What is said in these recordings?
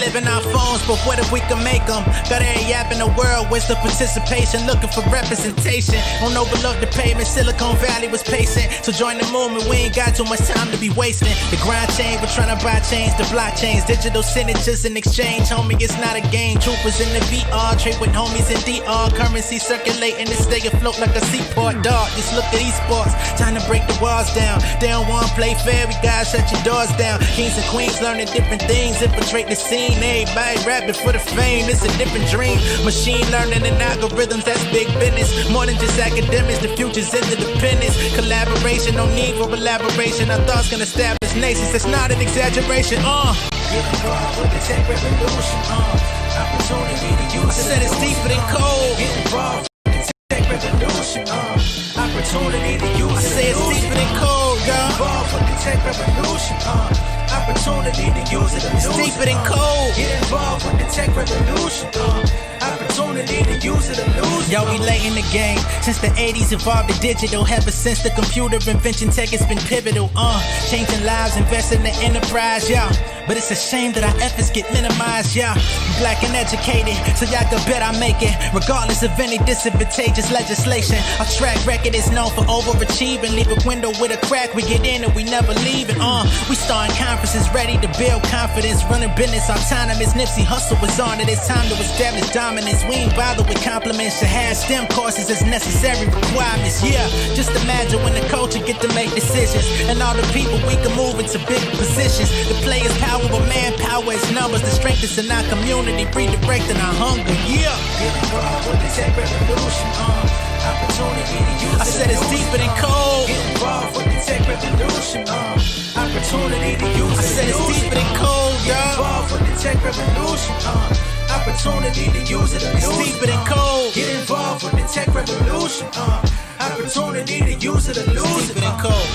live in our phones, but what if we can make them? Got every app in the world, where's the participation? Looking for representation. Won't overlook the pavement, Silicon Valley was pacing. So join the movement, we ain't got too much time to be wasting. The grind chain, we're trying to buy chains, the blockchains, digital signatures in exchange. Homie, it's not a game. Troopers in the VR, trade with homies in DR. Currency circulating to stay afloat like a seaport. Dog, just look at esports, time to break the walls down. They don't want to play fair, we gotta shut your doors down. Kings and queens learning different things, infiltrate the scene. Everybody rapping for the fame, it's a different dream. Machine learning and algorithms, that's big business. More than just academics, the future's interdependence. Collaboration, no need for elaboration. Our thoughts can establish nations, it's not an exaggeration. Get involved with the tech revolution. Opportunity to use it. I said it's deeper than cold. Get involved with the tech revolution. Opportunity to use it. I say it's deeper than cold, girl. Get involved with the tech revolution. Opportunity to use it. It's deeper than cold. Get involved with the tech revolution. Opportunity to use it or lose it. Yo, we late in the game. Since the 80s evolved to digital. Ever since the computer invention, tech has been pivotal. Changing lives, investing in the enterprise, yeah. But it's a shame that our efforts get minimized, yeah. I'm black and educated, so y'all can bet I make it. Regardless of any disadvantageous legislation. Our track record is known for overachieving. Leave a window with a crack, we get in and we never leave it. We starting conferences ready to build confidence. Running business autonomous. Nipsey Hussle was on it. It's time to establish dominance. We ain't bothered with compliments. Should have STEM courses as necessary requirements. Yeah, just imagine when the culture get to make decisions. And all the people we can move into big positions. The players power, but manpower is numbers. The strength is in our community, redirecting our hunger. Yeah, get involved with the tech revolution. Opportunity to use it. I said it's deeper than cold. Get involved with the tech revolution. Opportunity to use it. I said it's deeper than cold, y'all. Get involved with the tech revolution. Opportunity to use it. It's deeper than cold. Get involved with the tech revolution. Opportunity to use it or lose it. Deeper than cold.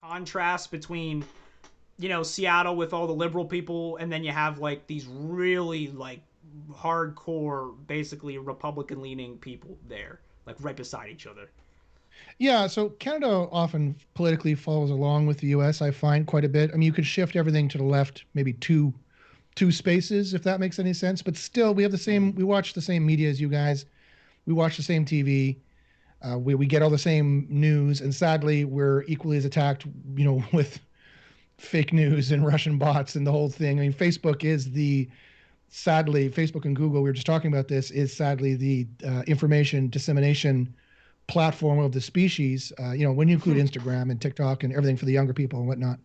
Contrast between, Seattle with all the liberal people, and then you have like these really like hardcore, basically Republican leaning people there, like right beside each other. Yeah, so Canada often politically follows along with the US, I find quite a bit. I mean, you could shift everything to the left, maybe two spaces, if that makes any sense. But still, we watch the same media as you guys. We watch the same TV. We get all the same news, and sadly, we're equally as attacked, with fake news and Russian bots and the whole thing. I mean, Facebook and Google, we were just talking about this, is sadly the information dissemination platform of the species. When you include Instagram and TikTok and everything for the younger people and whatnot,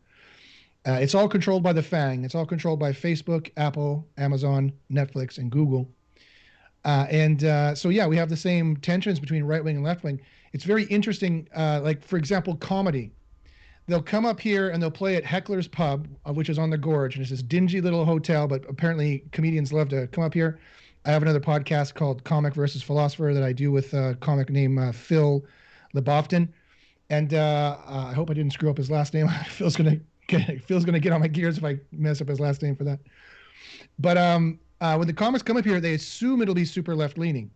it's all controlled by the FANG. It's all controlled by Facebook, Apple, Amazon, Netflix, and Google. So we have the same tensions between right wing and left wing. It's very interesting. Like, for example, comedy. They'll come up here and they'll play at Heckler's Pub, which is on the Gorge, and it's this dingy little hotel, but apparently comedians love to come up here. I have another podcast called Comic versus Philosopher that I do with a comic named Phil Lebofton. And I hope I didn't screw up his last name. Phil's gonna get on my gears if I mess up his last name for that. But when the comics come up here, they assume it'll be super left-leaning.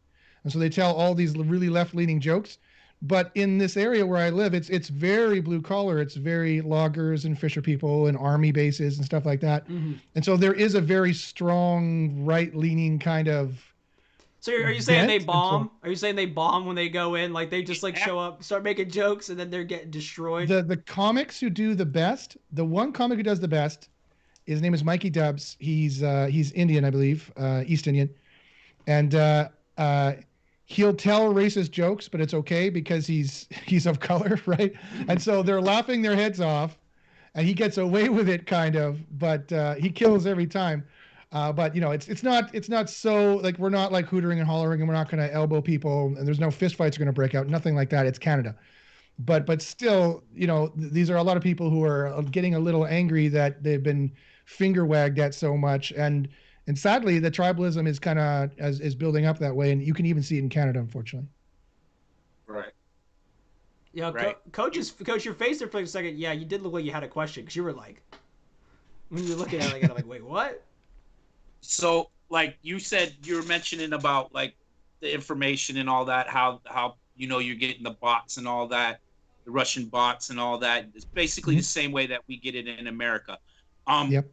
And so they tell all these really left-leaning jokes. But in this area where I live, it's very blue-collar. It's very loggers and fisher people and army bases and stuff like that. Mm-hmm. And so there is a very strong right-leaning kind of... So are you saying they bomb? Are you saying they bomb when they go in? Like, they just show up, start making jokes, and then they're getting destroyed? The comics who do the best, the one comic who does the best, his name is Mikey Dubs. He's Indian, I believe, East Indian, and he'll tell racist jokes, but it's okay because he's of color, right? And so they're laughing their heads off, and he gets away with it kind of, but he kills every time. But it's not so, like, we're not like hootering and hollering, and we're not going to elbow people, and there's no fist fights are going to break out, nothing like that. It's Canada. But still, these are a lot of people who are getting a little angry that they've been finger wagged at so much, and sadly the tribalism is kind of is building up that way, and you can even see it in Canada, unfortunately. Right. Yeah, right? coach, your face there for like a second. Yeah, you did look like you had a question because you were like, when you were looking at it, like, I'm like, wait, what? So like you said, you were mentioning about like the information and all that, how you're getting the bots and all that, the Russian bots and all that. It's basically Mhm. the same way that we get it in America. Um, Yep.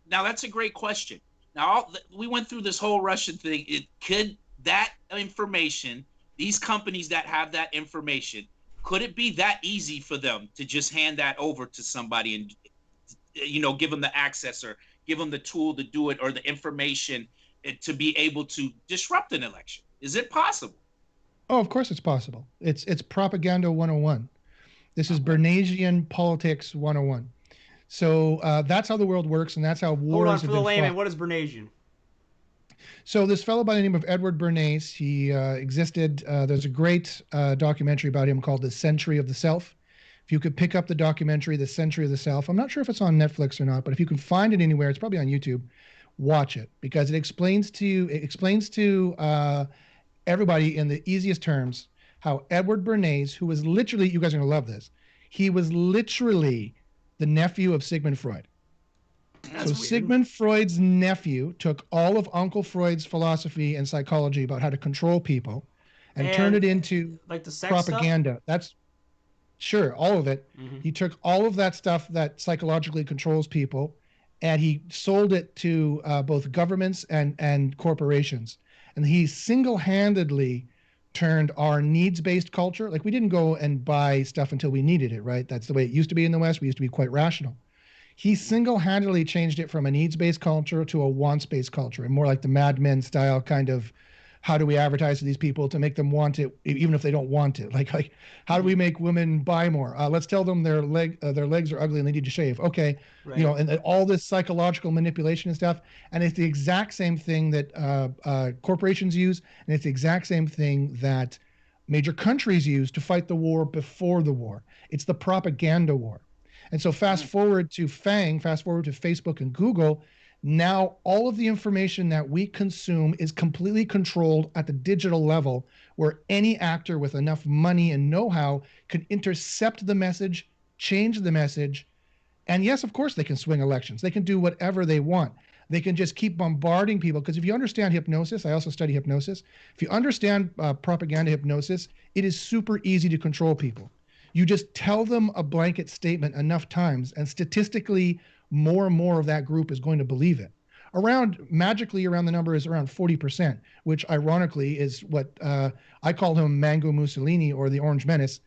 now that's a great question. Now we went through this whole Russian thing. It could that information, these companies that have that information, could it be that easy for them to just hand that over to somebody and give them the access or give them the tool to do it or the information to be able to disrupt an election? Is it possible? Oh, of course it's possible. It's propaganda 101. This is Okay. Bernaysian politics 101. So that's how the world works, and that's how Hold on, wars for have the been layman, fought. what is Bernaysian? So this fellow by the name of Edward Bernays, he existed. There's a great documentary about him called "The Century of the Self." If you could pick up the documentary "The Century of the Self," I'm not sure if it's on Netflix or not, but if you can find it anywhere, it's probably on YouTube. Watch it because it explains to everybody in the easiest terms how Edward Bernays, who was literally, you guys are gonna love this, he was literally the nephew of Sigmund Freud. So That's weird. Sigmund Freud's nephew took all of Uncle Freud's philosophy and psychology about how to control people and turned And it into like the sex stuff. propaganda. That's sure, all of it. Mm-hmm. He took all of that stuff that psychologically controls people and he sold it to both governments and corporations. And he single-handedly turned our needs-based culture. Like we didn't go and buy stuff until we needed it, right? That's the way it used to be in the West. We used to be quite rational. He single-handedly changed it from a needs-based culture to a wants-based culture, and more like the Mad Men style kind of how do we advertise to these people to make them want it even if they don't want it, like how do Mm-hmm. we make women buy more, let's tell them their legs are ugly and they need to shave, okay, Right. and all this psychological manipulation and stuff. And it's the exact same thing that corporations use, and it's the exact same thing that major countries use to fight the war before the war. It's the propaganda war. And so fast forward to Facebook and Google. Now all of the information that we consume is completely controlled at the digital level, where any actor with enough money and know-how can intercept the message, change the message, and yes, of course they can swing elections. They can do whatever they want. They can just keep bombarding people. Because if you understand hypnosis, I also study hypnosis. If you understand propaganda hypnosis, it is super easy to control people. You just tell them a blanket statement enough times, and statistically, more and more of that group is going to believe it. Around the number is around 40%, which ironically is what I call him Mango Mussolini or the Orange Menace.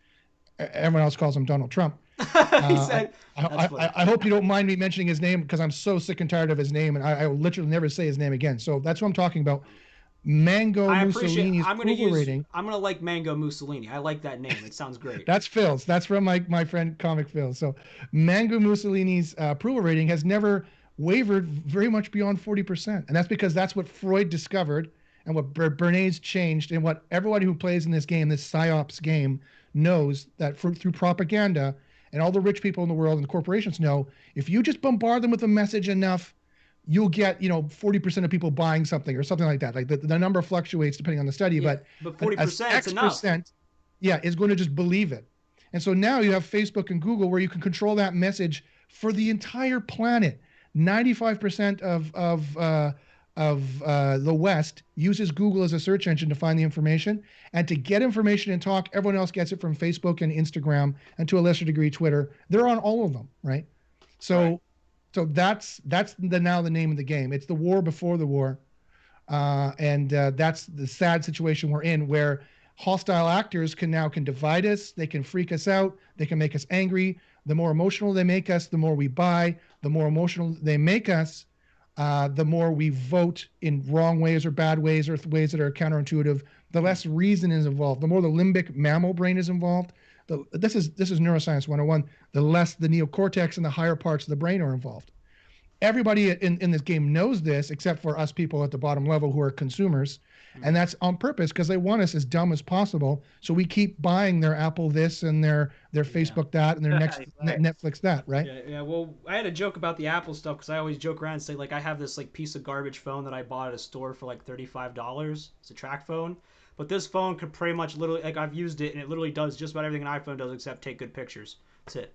Everyone else calls him Donald Trump. He Uh, said, I, "That's I, funny." I hope you don't mind me mentioning his name because I'm so sick and tired of his name, and I will literally never say his name again. So that's what I'm talking about. Mango I appreciate. Mussolini's I'm gonna approval use. rating. I'm gonna like Mango Mussolini. I like that name. It sounds great. That's Phil's. That's from my friend Comic Phil. So Mango Mussolini's approval rating has never wavered very much beyond 40%, and that's because that's what Freud discovered and what Bernays changed, and what everybody who plays in this game, this psyops game, knows that through propaganda, and all the rich people in the world and the corporations know, if you just bombard them with a message enough, you'll get 40% of people buying something or something like that. Like the number fluctuates depending on the study, Yeah, but but as 40% is X enough. percent, yeah, is going to just believe it. And so now you have Facebook and Google where you can control that message for the entire planet. 95% of the West uses Google as a search engine to find the information, and to get information and talk. Everyone else gets it from Facebook and Instagram, and to a lesser degree Twitter. They're on all of them, right? Right. So that's now the name of the game. It's the war before the war, and that's the sad situation we're in, where hostile actors can divide us. They can freak us out. They can make us angry. The more emotional they make us, the more we buy. The more emotional they make us, the more we vote in wrong ways or bad ways or ways that are counterintuitive. The less reason is involved. The more the limbic mammal brain is involved. This is neuroscience 101. The less the neocortex and the higher parts of the brain are involved. Everybody in this game knows this except for us people at the bottom level who are consumers. And that's on purpose because they want us as dumb as possible. So we keep buying their Apple this and their Yeah. Facebook that and their next Right. Netflix that, right? Yeah, yeah. Well, I had a joke about the Apple stuff because I always joke around and say like I have this like piece of garbage phone that I bought at a store for like $35. It's a track phone. but this phone could pretty much literally, like, I've used it and it literally does just about everything an iPhone does except take good pictures. That's it.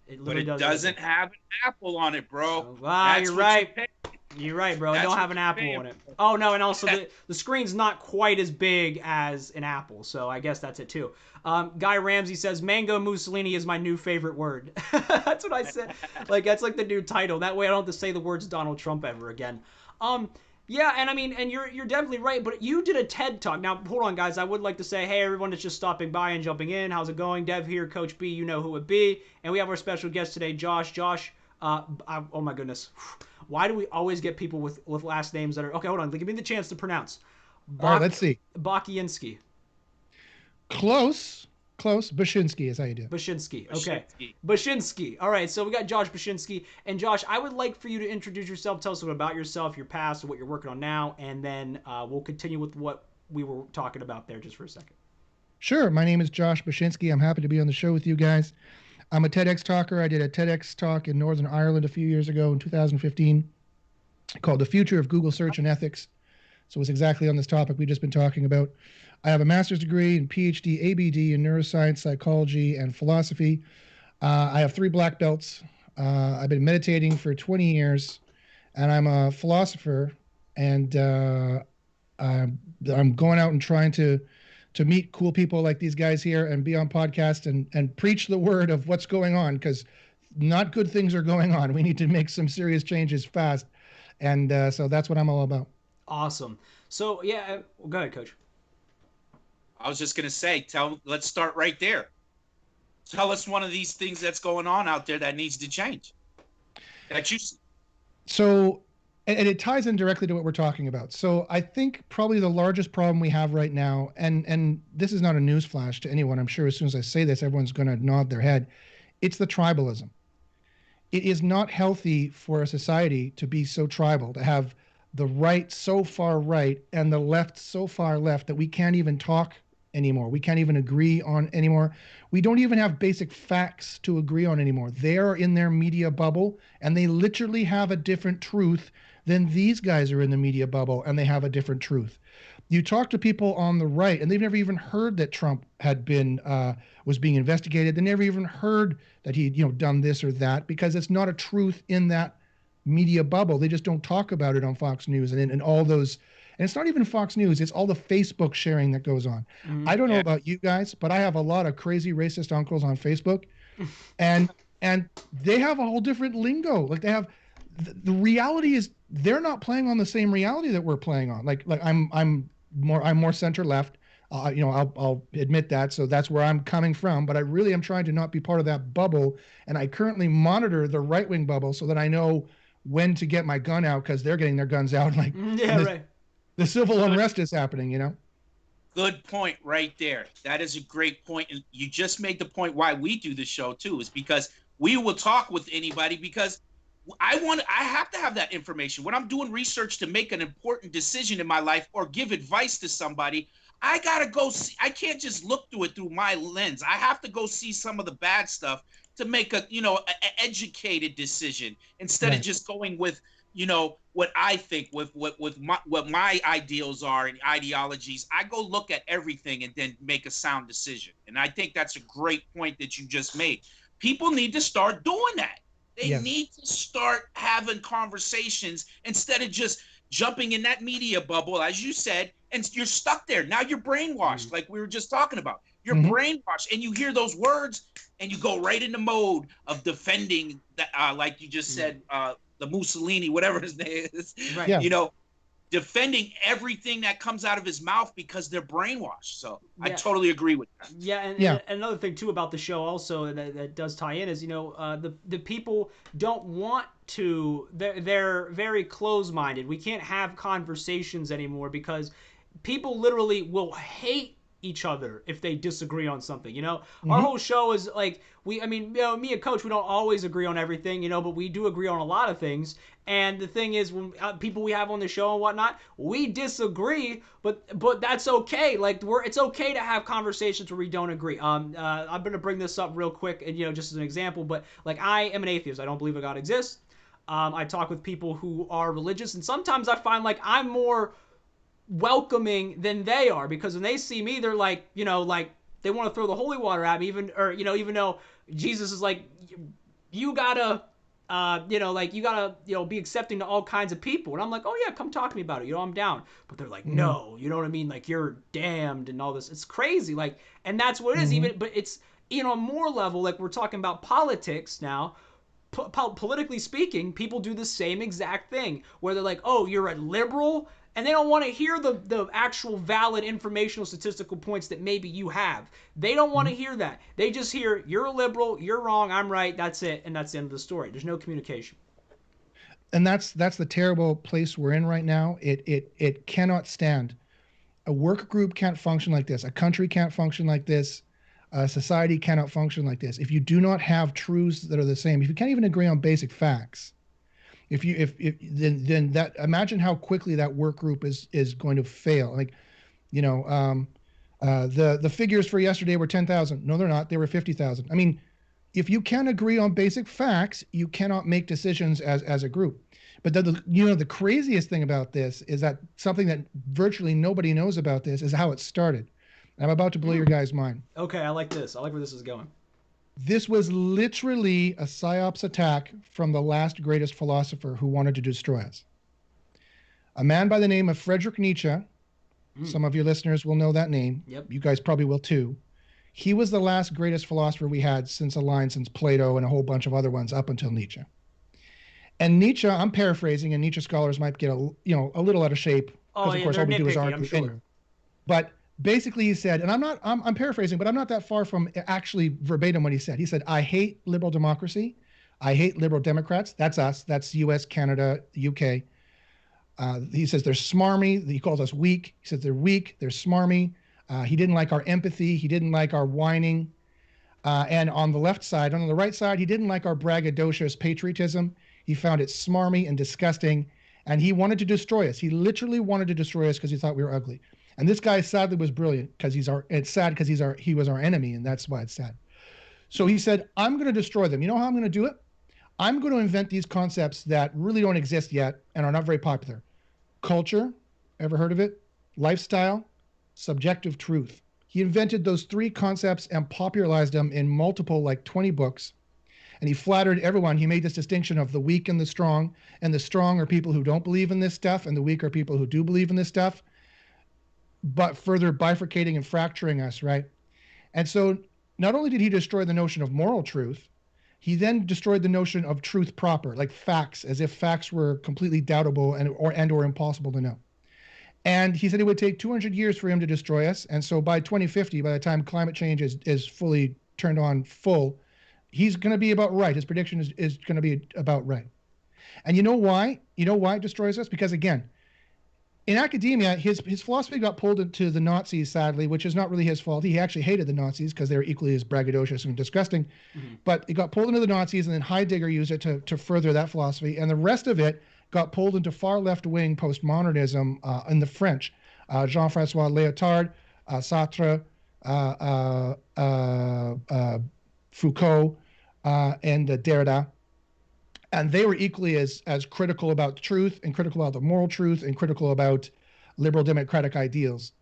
It But literally it does doesn't everything. have an Apple on it, bro. Wow, That's you're what right. you pay. You're right, bro. It That's don't what have an you're Apple paying on it. for. Oh no, and also the screen's not quite as big as an Apple, so I guess that's it too. Guy Ramsey says Mango Mussolini is my new favorite word. That's what I said. Like that's like the new title. That way I don't have to say the words Donald Trump ever again. Yeah, and I mean, and you're definitely right. But you did a TED talk. Now hold on, guys. I would like to say, hey, everyone that's just stopping by and jumping in. How's it going? Dev here, Coach B. You know who it be. And we have our special guest today, Josh. Josh. Oh my goodness. Why do we always get people with last names that are okay? Hold on, give me the chance to pronounce. All right, let's see. Bachynski. Close. Bachynski is how you do it. Bachynski. Okay. Bachynski. Bachynski. All right, so we got Josh Bachynski. And Josh, I would like for you to introduce yourself, tell us a bit about yourself, your past, what you're working on now, and then we'll continue with what we were talking about there just for a second. Sure. My name is Josh Bachynski. I'm happy to be on the show with you guys. I'm a TEDx talker. I did a TEDx talk in Northern Ireland a few years ago in 2015 called The Future of Google Search and Ethics. So it's exactly on this topic we've just been talking about. I have a master's degree and PhD, ABD in neuroscience, psychology, and philosophy. I have 3 black belts. I've been meditating for 20 years, and I'm a philosopher, and I'm going out and trying to meet cool people like these guys here and be on podcast and preach the word of what's going on, because not good things are going on. We need to make some serious changes fast. And so that's what I'm all about. Awesome. So, yeah, go ahead, Coach. I was just gonna say, let's start right there. Tell us one of these things that's going on out there that needs to change. That you see. So, and it ties in directly to what we're talking about. So I think probably the largest problem we have right now, and this is not a newsflash to anyone, I'm sure as soon as I say this, everyone's going to nod their head. It's the tribalism. It is not healthy for a society to be so tribal, to have the right so far right and the left so far left that we can't even talk anymore. We can't even agree on anymore. We don't even have basic facts to agree on anymore. They are in their media bubble, and they literally have a different truth than these guys are in the media bubble, and they have a different truth. You talk to people on the right, and they've never even heard that Trump had been was being investigated. They never even heard that he'd done this or that, because it's not a truth in that media bubble. They just don't talk about it on Fox News and all those. And it's not even Fox News. It's all the Facebook sharing that goes on. Mm-hmm. I don't know about you guys, but I have a lot of crazy racist uncles on Facebook, and they have a whole different lingo. Like they have the reality is they're not playing on the same reality that we're playing on. Like I'm more center left. I'll admit that. So that's where I'm coming from. But I really am trying to not be part of that bubble. And I currently monitor the right wing bubble so that I know when to get my gun out, because they're getting their guns out. Like right. The civil unrest is happening. Good point right there. That is a great point. And you just made the point why we do the show too, is because we will talk with anybody, because I have to have that information. When I'm doing research to make an important decision in my life or give advice to somebody, I got to go see. I can't just look through it through my lens. I have to go see some of the bad stuff to make a educated decision, instead of just going with what I think, with what my ideals are and ideologies. I go look at everything and then make a sound decision. And I think that's a great point that you just made. People need to start doing that. They need to start having conversations instead of just jumping in that media bubble, as you said, and you're stuck there. Now you're brainwashed, like we were just talking about. You're brainwashed, and you hear those words, and you go right into mode of defending that, like you just said, the Mussolini, whatever his name is. Right. Yeah. Defending everything that comes out of his mouth because they're brainwashed. So I totally agree with that. Yeah, and another thing too about the show also that does tie in is the people don't want to. They're very close-minded. We can't have conversations anymore because people literally will hate each other if they disagree on something. Our whole show is like me and Coach, we don't always agree on everything, but we do agree on a lot of things. And the thing is, when people we have on the show and whatnot, we disagree, but that's okay. Like it's okay to have conversations where we don't agree. I'm gonna bring this up real quick, and just as an example, but like I am an atheist. I don't believe a God exists. I talk with people who are religious, and sometimes I find like I'm more welcoming than they are, because when they see me, they're like, like they want to throw the holy water at me, even though Jesus is like, you gotta, like you gotta, be accepting to all kinds of people. And I'm like, oh yeah, come talk to me about it. I'm down. But they're like, no, you know what I mean? Like, you're damned and all this. It's crazy. Like, and that's what it is. Even, but it's, on a more level, like we're talking about politics now. Politically speaking, people do the same exact thing where they're like, oh, you're a liberal, and they don't want to hear the actual valid informational statistical points that maybe you have. They don't want to hear that. They just hear, you're a liberal, you're wrong, I'm right, that's it, and that's the end of the story. There's no communication. And that's the terrible place we're in right now. It cannot stand. A work group can't function like this. A country can't function like this. Society cannot function like this. If you do not have truths that are the same, if you can't even agree on basic facts, then that, imagine how quickly that work group is going to fail. Like, the figures for yesterday were 10,000. No, they're not. They were 50,000. I mean, if you can't agree on basic facts, you cannot make decisions as a group. But the craziest thing about this is that something that virtually nobody knows about this is how it started. I'm about to blow your guys' mind. Okay, I like this. I like where this is going. This was literally a psyops attack from the last greatest philosopher who wanted to destroy us. A man by the name of Friedrich Nietzsche. Some of your listeners will know that name. Yep. You guys probably will too. He was the last greatest philosopher we had since Plato and a whole bunch of other ones up until Nietzsche. And Nietzsche, I'm paraphrasing, and Nietzsche scholars might get a little out of shape because of course all we do is argue. Sure. But basically he said, and I'm paraphrasing, but I'm not that far from actually verbatim what he said. He said, I hate liberal democracy. I hate liberal Democrats. That's us. That's US, Canada, UK. He says they're smarmy. He calls us weak. He says they're weak. They're smarmy. He didn't like our empathy. He didn't like our whining. And on the left side, on the right side, he didn't like our braggadocious patriotism. He found it smarmy and disgusting. And he wanted to destroy us. He literally wanted to destroy us because he thought we were ugly. And this guy sadly was brilliant because it's sad because he was our enemy, and that's why it's sad. So he said, I'm going to destroy them. You know how I'm going to do it? I'm going to invent these concepts that really don't exist yet and are not very popular. Culture, ever heard of it? Lifestyle, subjective truth. He invented those three concepts and popularized them in multiple, like 20 books. And he flattered everyone. He made this distinction of the weak and the strong are people who don't believe in this stuff, and the weak are people who do believe in this stuff, but further bifurcating and fracturing us, right? And so not only did he destroy the notion of moral truth, he then destroyed the notion of truth proper, like facts, as if facts were completely doubtable or impossible to know. And he said it would take 200 years for him to destroy us. And so by 2050, by the time climate change is fully turned on full, he's going to be about right. His prediction is going to be about right. And you know why? You know why it destroys us? Because again, in academia, his philosophy got pulled into the Nazis, sadly, which is not really his fault. He actually hated the Nazis because they were equally as braggadocious and disgusting. Mm-hmm. But it got pulled into the Nazis, and then Heidegger used it to further that philosophy. And the rest of it got pulled into far left-wing postmodernism in the French. Jean-Francois Lyotard, Sartre, Foucault, and Derrida. And they were equally as critical about truth and critical about the moral truth and critical about liberal democratic ideals,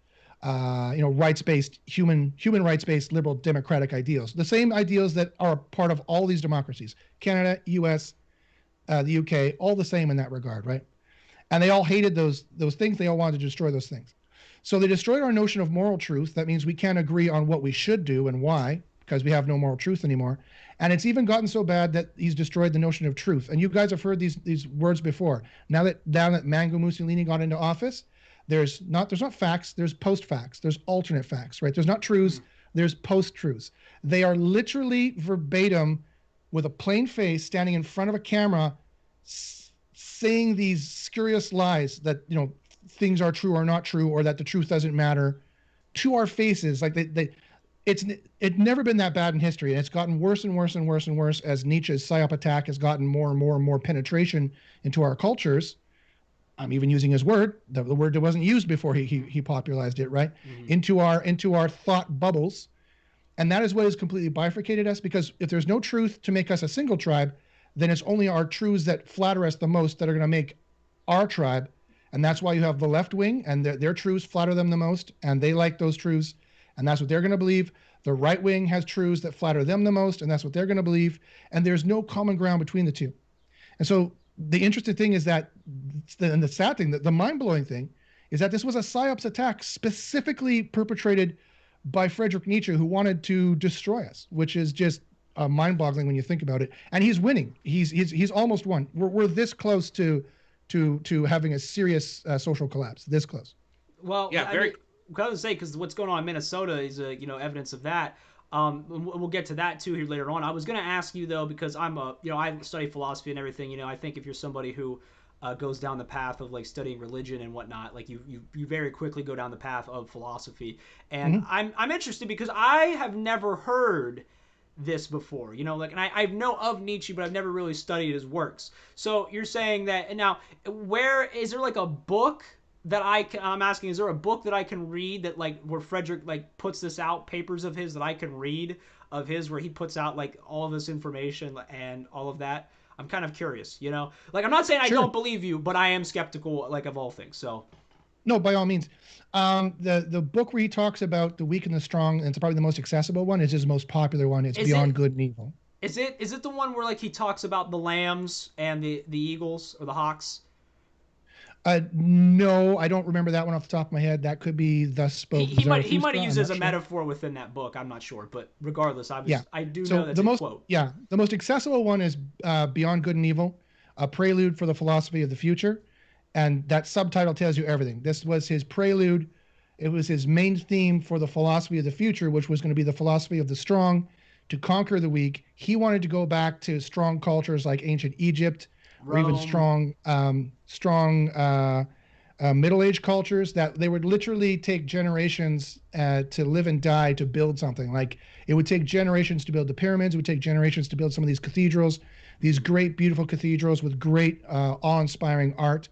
rights-based, human rights-based liberal democratic ideals. The same ideals that are part of all these democracies, Canada, US, the UK, all the same in that regard, right? And they all hated those things. They all wanted to destroy those things. So they destroyed our notion of moral truth. That means we can't agree on what we should do and why, because we have no moral truth anymore. And it's even gotten so bad that he's destroyed the notion of truth. And you guys have heard these words before. Now that Mango Mussolini got into office, there's not facts, there's post-facts, there's alternate facts, right? There's not truths, there's post-truths. They are literally verbatim with a plain face standing in front of a camera saying these scurrilous lies that, things are true or not true, or that the truth doesn't matter to our faces. Like it's never been that bad in history, and it's gotten worse and worse and worse and worse as Nietzsche's psyop attack has gotten more and more and more penetration into our cultures. I'm even using his word, the word that wasn't used before he popularized it, right? Mm-hmm. into our thought bubbles. And that is what has completely bifurcated us, because if there's no truth to make us a single tribe, then it's only our truths that flatter us the most that are going to make our tribe. And that's why you have the left wing, and their truths flatter them the most, and they like those truths, and that's what they're going to believe. The right wing has truths that flatter them the most, and that's what they're going to believe. And there's no common ground between the two. And so the interesting thing is that, and the sad thing, the mind-blowing thing, is that this was a psyops attack specifically perpetrated by Friedrich Nietzsche, who wanted to destroy us, which is just mind-boggling when you think about it. And he's winning. He's almost won. We're this close to having a serious social collapse. This close. Well, Yeah, I very. mean, say, because what's going on in Minnesota is evidence of that. We'll get to that too here later on. I was going to ask you though, because I study philosophy and everything. I think if you're somebody who goes down the path of like studying religion and whatnot, like you very quickly go down the path of philosophy. And I'm interested because I have never heard this before, like, and I know of Nietzsche, but I've never really studied his works. So you're saying that, and now, where is there like a book that I'm asking, is there a book that I can read that like where Frederick like puts this out, papers of his that I can read of his where he puts out like all of this information and all of that? I'm kind of curious, like I'm not saying I don't believe you, but I am skeptical like of all things. So no, by all means. The book where he talks about the weak and the strong, and it's probably the most accessible one, is his most popular one. It's Beyond Good and Evil. Is it the one where like he talks about the lambs and the eagles or the hawks? No, I don't remember that one off the top of my head. That could be Thus Spoke Zarathustra. He might have used it as a metaphor within that book. I'm not sure, but regardless, I do know that's a quote. Yeah, the most accessible one is Beyond Good and Evil, a prelude for the philosophy of the future, and that subtitle tells you everything. This was his prelude. It was his main theme for the philosophy of the future, which was going to be the philosophy of the strong to conquer the weak. He wanted to go back to strong cultures like ancient Egypt, Rome, or even strong Middle Age cultures, that they would literally take generations to live and die to build something. Like it would take generations to build the pyramids. It would take generations to build some of these cathedrals, these great, beautiful cathedrals with great, awe-inspiring art.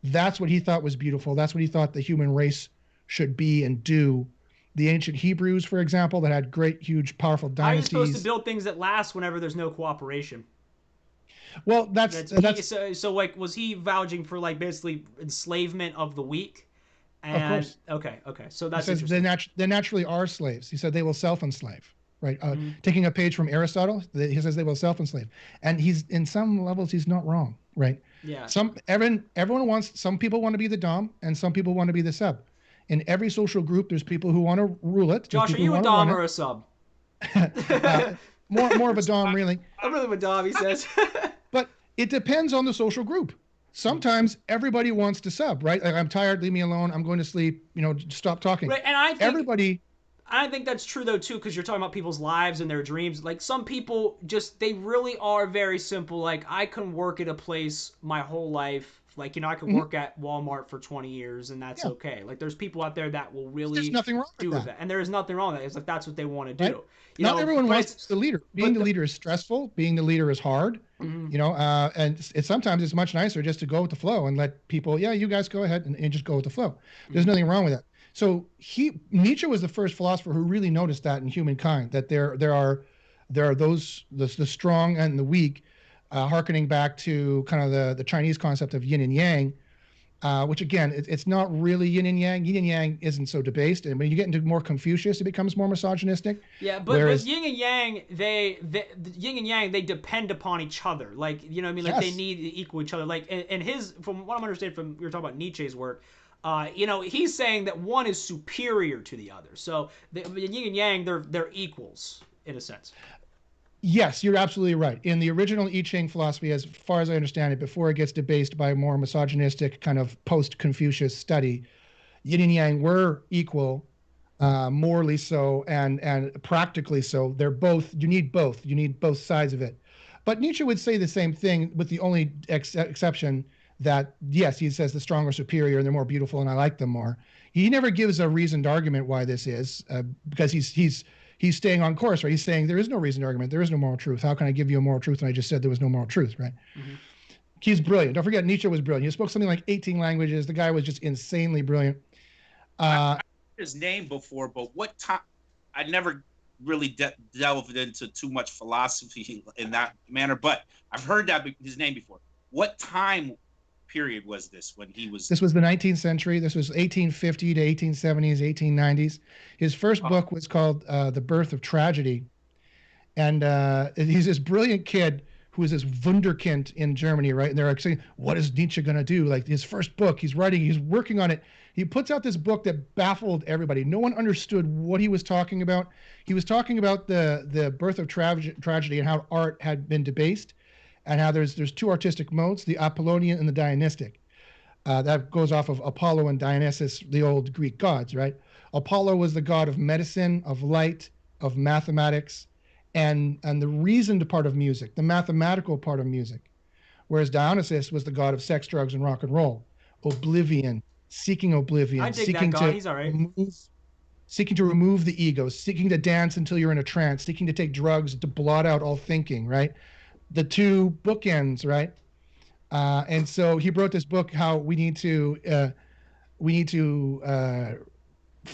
That's what he thought was beautiful. That's what he thought the human race should be and do. The ancient Hebrews, for example, that had great, huge, powerful dynasties. How are you supposed to build things that last whenever there's no cooperation? Well, that's so like, was he vouching for like basically enslavement of the weak? And, of course. Okay. So that's he says they naturally are slaves. He said they will self-enslave. Right. Taking a page from Aristotle, he says they will self-enslave, and he's in some levels he's not wrong. Right. Yeah. Some people want to be the dom, and some people want to be the sub. In every social group, there's people who want to rule it. Josh, are you a dom or a sub? More of a dom, really. I'm really a dom, he says. But it depends on the social group. Sometimes everybody wants to sub, right? Like, I'm tired, leave me alone. I'm going to sleep. Stop talking. Right, and I think that's true though too, because you're talking about people's lives and their dreams. Like some people they really are very simple. Like I can work at a place my whole life. Like, I can work at Walmart for 20 years and that's okay. Like there's people out there that will really there's nothing wrong with that. And there is nothing wrong with that. It's like that's what they want to do. Right? Not everyone wants the leader. Being the leader is stressful. Being the leader is hard. And sometimes it's much nicer just to go with the flow and let people, you guys go ahead and just go with the flow. There's nothing wrong with that. So Nietzsche was the first philosopher who really noticed that in humankind, that there are those the strong and the weak, hearkening back to kind of the Chinese concept of yin and yang, which again it's not really yin and yang. Yin and yang isn't so debased, and when you get into more Confucius, it becomes more misogynistic. Yeah, but yin and yang, yin and yang, they depend upon each other. Like Like yes. They need to equal each other. Like and from what I'm understanding from you're talking about Nietzsche's work. He's saying that one is superior to the other. So the yin and yang, they're equals in a sense. Yes, you're absolutely right. In the original I Ching philosophy, as far as I understand it, before it gets debased by a more misogynistic kind of post-Confucius study, yin and yang were equal, morally so and practically so. You need both. You need both sides of it. But Nietzsche would say the same thing, with the only exception that, yes, he says the strong are superior and they're more beautiful and I like them more. He never gives a reasoned argument why this is, because he's staying on course, right? He's saying there is no reasoned argument. There is no moral truth. How can I give you a moral truth? And I just said there was no moral truth, right? Mm-hmm. He's brilliant. Don't forget, Nietzsche was brilliant. He spoke something like 18 languages. The guy was just insanely brilliant. I heard his name before, but what time? I never really delved into too much philosophy in that manner, but I've heard his name before. What time period was this when he was? This was the 19th century. This was 1850 to 1870s, 1890s. His first book was called The Birth of Tragedy. And he's this brilliant kid who is this wunderkind in Germany, right? And they're like saying, what is Nietzsche going to do? Like his first book, he's working on it. He puts out this book that baffled everybody. No one understood what he was talking about. He was talking about the birth of tragedy and how art had been debased, and how there's two artistic modes, the Apollonian and the Dionysic. That goes off of Apollo and Dionysus, the old Greek gods, right? Apollo was the god of medicine, of light, of mathematics, and the reasoned part of music, the mathematical part of music. Whereas Dionysus was the god of sex, drugs, and rock and roll, oblivion, seeking oblivion, I dig that god. He's all right. Seeking to remove the ego, seeking to dance until you're in a trance, seeking to take drugs to blot out all thinking, right? The two bookends, right? And so he wrote this book, how we need to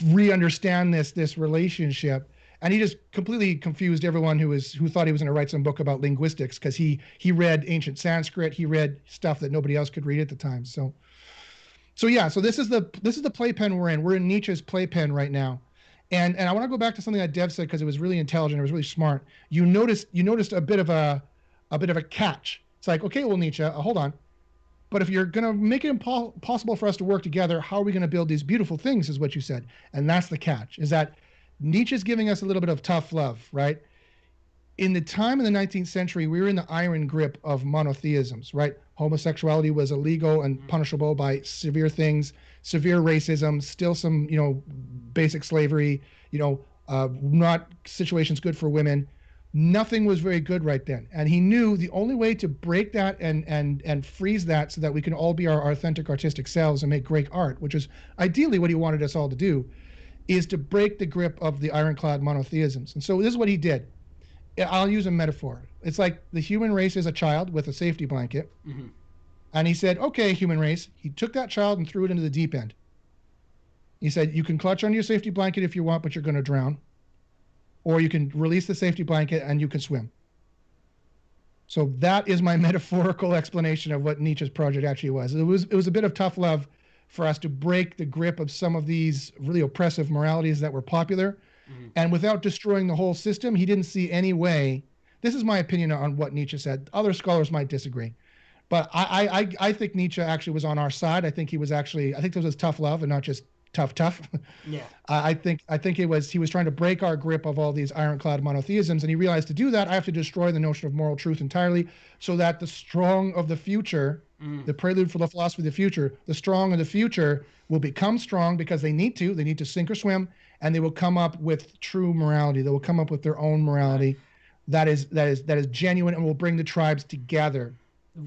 re-understand this relationship. And he just completely confused everyone who thought he was going to write some book about linguistics, because he read ancient Sanskrit, he read stuff that nobody else could read at the time. So this is the playpen we're in. We're in Nietzsche's playpen right now. And I want to go back to something that Dev said, because it was really intelligent, it was really smart. You noticed a bit of a catch. It's like, okay, well, Nietzsche, hold on. But if you're going to make it impossible for us to work together, how are we going to build these beautiful things, is what you said. And that's the catch, is that Nietzsche's giving us a little bit of tough love, right? In the time in the 19th century, we were in the iron grip of monotheisms, right? Homosexuality was illegal and punishable by severe things, severe racism, still some, basic slavery, not situations good for women. Nothing was very good right then. And he knew the only way to break that and freeze that so that we can all be our authentic artistic selves and make great art, which is ideally what he wanted us all to do, is to break the grip of the ironclad monotheisms. And so this is what he did. I'll use a metaphor. It's like the human race is a child with a safety blanket. Mm-hmm. And he said, okay, human race. He took that child and threw it into the deep end. He said, you can clutch on your safety blanket if you want, but you're going to drown. Or you can release the safety blanket and you can swim. So that is my metaphorical explanation of what Nietzsche's project actually was. It was a bit of tough love for us to break the grip of some of these really oppressive moralities that were popular. Mm-hmm. And without destroying the whole system, he didn't see any way. This is my opinion on what Nietzsche said. Other scholars might disagree. But I think Nietzsche actually was on our side. I think this was tough love and not just tough. Yeah. I think he was trying to break our grip of all these ironclad monotheisms, and he realized to do that, I have to destroy the notion of moral truth entirely, so that the strong of the future, the prelude for the philosophy of the future, the strong of the future will become strong because they need to sink or swim, and they will come up with true morality. They will come up with their own morality that is genuine and will bring the tribes together.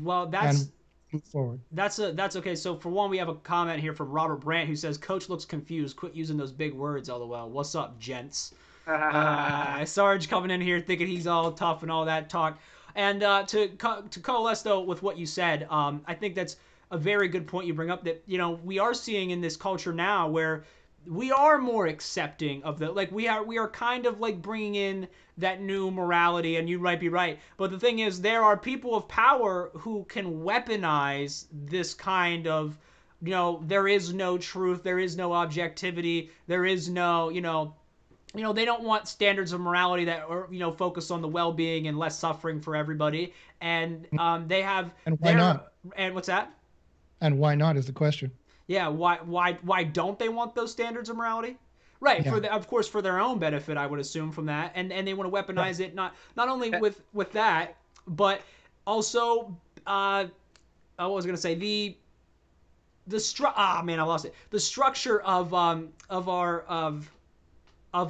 Well, that's move forward. That's okay. So for one, we have a comment here from Robert Brandt who says, "Coach looks confused. Quit using those big words, LOL. What's up, gents?" Sarge coming in here thinking he's all tough and all that talk. And to coalesce though with what you said, I think that's a very good point you bring up. That we are seeing in this culture now where we are more accepting of we are kind of like bringing in that new morality, and you might be right. But the thing is, there are people of power who can weaponize this kind of, there is no truth, there is no objectivity, there is no, they don't want standards of morality that are, focus on the well-being and less suffering for everybody. And they have. And why not? And what's that? And why not is the question. Yeah, why don't they want those standards of morality? Right, yeah. Of course for their own benefit, I would assume from that, and they want to weaponize it not only with that, but also I was gonna say the I lost it. The structure of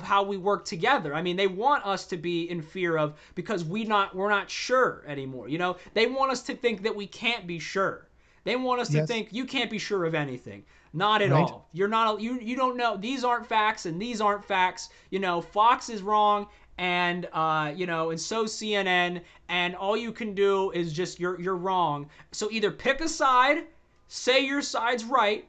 how we work together. I mean, they want us to be in fear of, because we're not sure anymore. They want us to think that we can't be sure. They want us to think you can't be sure of anything. Not at all. You're not. You don't know. These aren't facts, and these aren't facts. Fox is wrong, and and so CNN, and all you can do is just you're wrong. So either pick a side, say your side's right,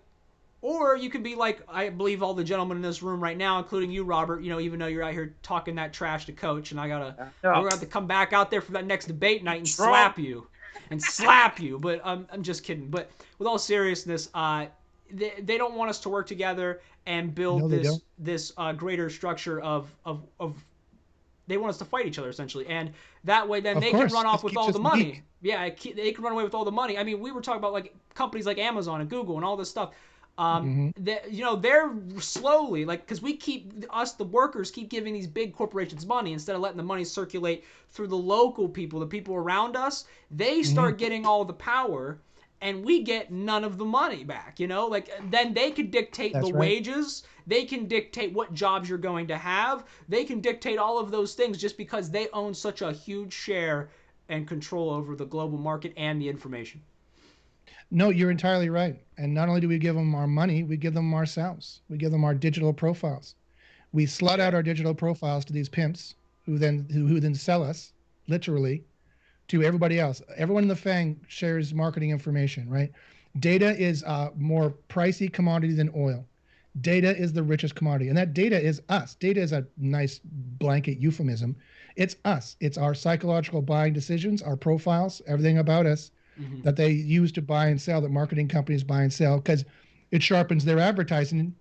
or you can be like, I believe all the gentlemen in this room right now, including you, Robert. Even though you're out here talking that trash to Coach, and we're gonna have to come back out there for that next debate night and slap you. and slap you. But I'm just kidding. But with all seriousness, they don't want us to work together and build No, they don't. this greater structure of they want us to fight each other essentially, and that way then Of they can course, run off this with keeps all us the money. weak. Yeah, they can run away with all the money. I mean, we were talking about like companies like Amazon and Google and all this stuff. Hmm. They're slowly like because the workers keep giving these big corporations money instead of letting the money circulate through the local people, the people around us. They Hmm. start getting all the power, and we get none of the money back. Like then they can dictate the That's right. wages. They can dictate what jobs you're going to have. They can dictate all of those things just because they own such a huge share and control over the global market and the information. No, you're entirely right. And not only do we give them our money, we give them ourselves. We give them our digital profiles. We slut out our digital profiles to these pimps who then sell us literally to everybody else. Everyone in the FANG shares marketing information, right? Data is a more pricey commodity than oil. Data is the richest commodity, and that data is us. Data is a nice blanket euphemism. It's us. It's our psychological buying decisions, our profiles, everything about us Mm-hmm. that they use to buy and sell, that marketing companies buy and sell, because it sharpens their advertising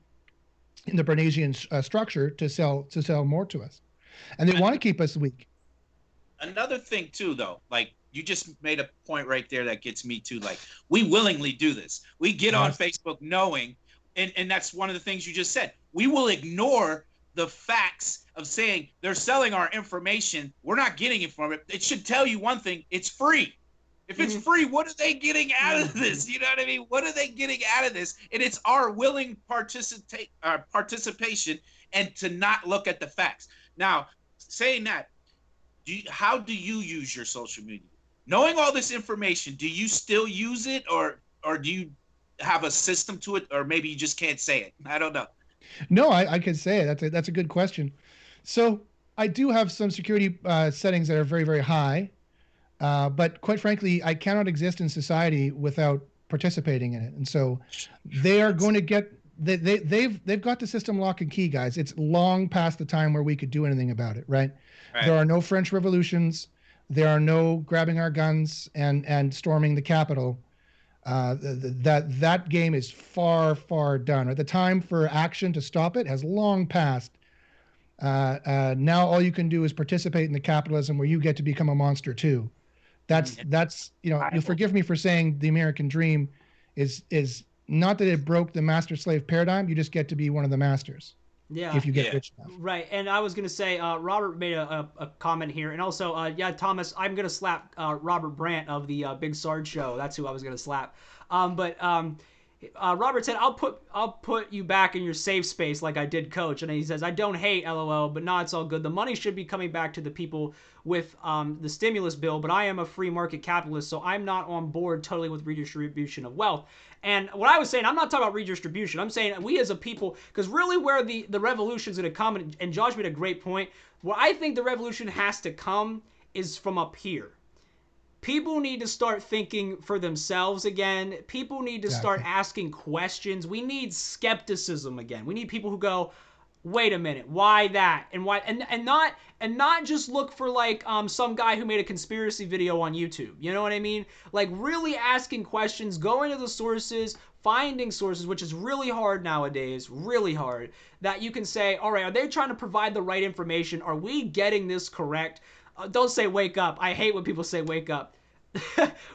in the Bernaysian structure to sell more to us, and they want to keep us weak. Another thing too, though, like you just made a point right there that gets me too. Like we willingly do this. We get on Yes. Facebook knowing, and that's one of the things you just said. We will ignore the facts of saying they're selling our information. We're not getting it from it. It should tell you one thing: it's free. If it's free, what are they getting out of this? You know what I mean? What are they getting out of this? And it's our willing participation and to not look at the facts. Now, saying that, how do you use your social media? Knowing all this information, do you still use it, or do you have a system to it, or maybe you just can't say it? I don't know. No, I can say it. That's a good question. So I do have some security settings that are very, very high, but quite frankly, I cannot exist in society without participating in it. And so they are going to get they've got the system lock and key, guys. It's long past the time where we could do anything about it, right? Right. There are no French revolutions. There are no grabbing our guns and storming the Capitol. That game is far, far done. Right? The time for action to stop it has long passed. Now all you can do is participate in the capitalism where you get to become a monster too. That's you'll forgive me for saying the American dream is not that it broke the master slave paradigm. You just get to be one of the masters. Yeah. If you get rich enough. Right. And I was going to say, Robert made a comment here. And also, Thomas, I'm going to slap Robert Brandt of the Big Sarge show. That's who I was going to slap. Robert said, I'll put you back in your safe space like I did Coach. And he says, I don't hate LOL, but no, it's all good. The money should be coming back to the people with the stimulus bill, but I am a free market capitalist, so I'm not on board totally with redistribution of wealth. And what I was saying, I'm not talking about redistribution. I'm saying we as a people, because really where the revolution's going to come, and Josh made a great point, where I think the revolution has to come is from up here. People need to start thinking for themselves again. People need to start asking questions. We need skepticism again. We need people who go, wait a minute, why that? And why and not just look for like some guy who made a conspiracy video on YouTube. You know what I mean? Like really asking questions, going to the sources, finding sources, which is really hard nowadays, really hard, that you can say, all right, are they trying to provide the right information? Are we getting this correct? Don't say wake up. I hate when people say wake up.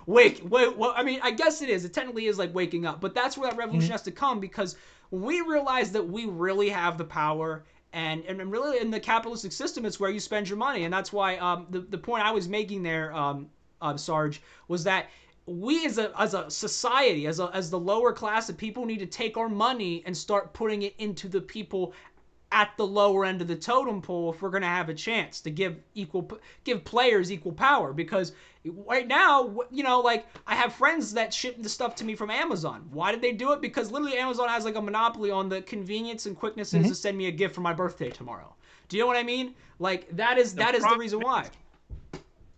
wait. Well, I mean, I guess it is. It technically is like waking up. But that's where that revolution has to come, because when we realize that we really have the power, and really in the capitalistic system, it's where you spend your money. And that's why the point I was making there, Sarge, was that we as a society, as the lower class of people, need to take our money and start putting it into the people at the lower end of the totem pole if we're going to have a chance to give players equal power. Because right now, like I have friends that ship the stuff to me from Amazon. Why did they do it? Because literally Amazon has like a monopoly on the convenience and quickness to send me a gift for my birthday tomorrow. Do you know what I mean? Like that is the reason why.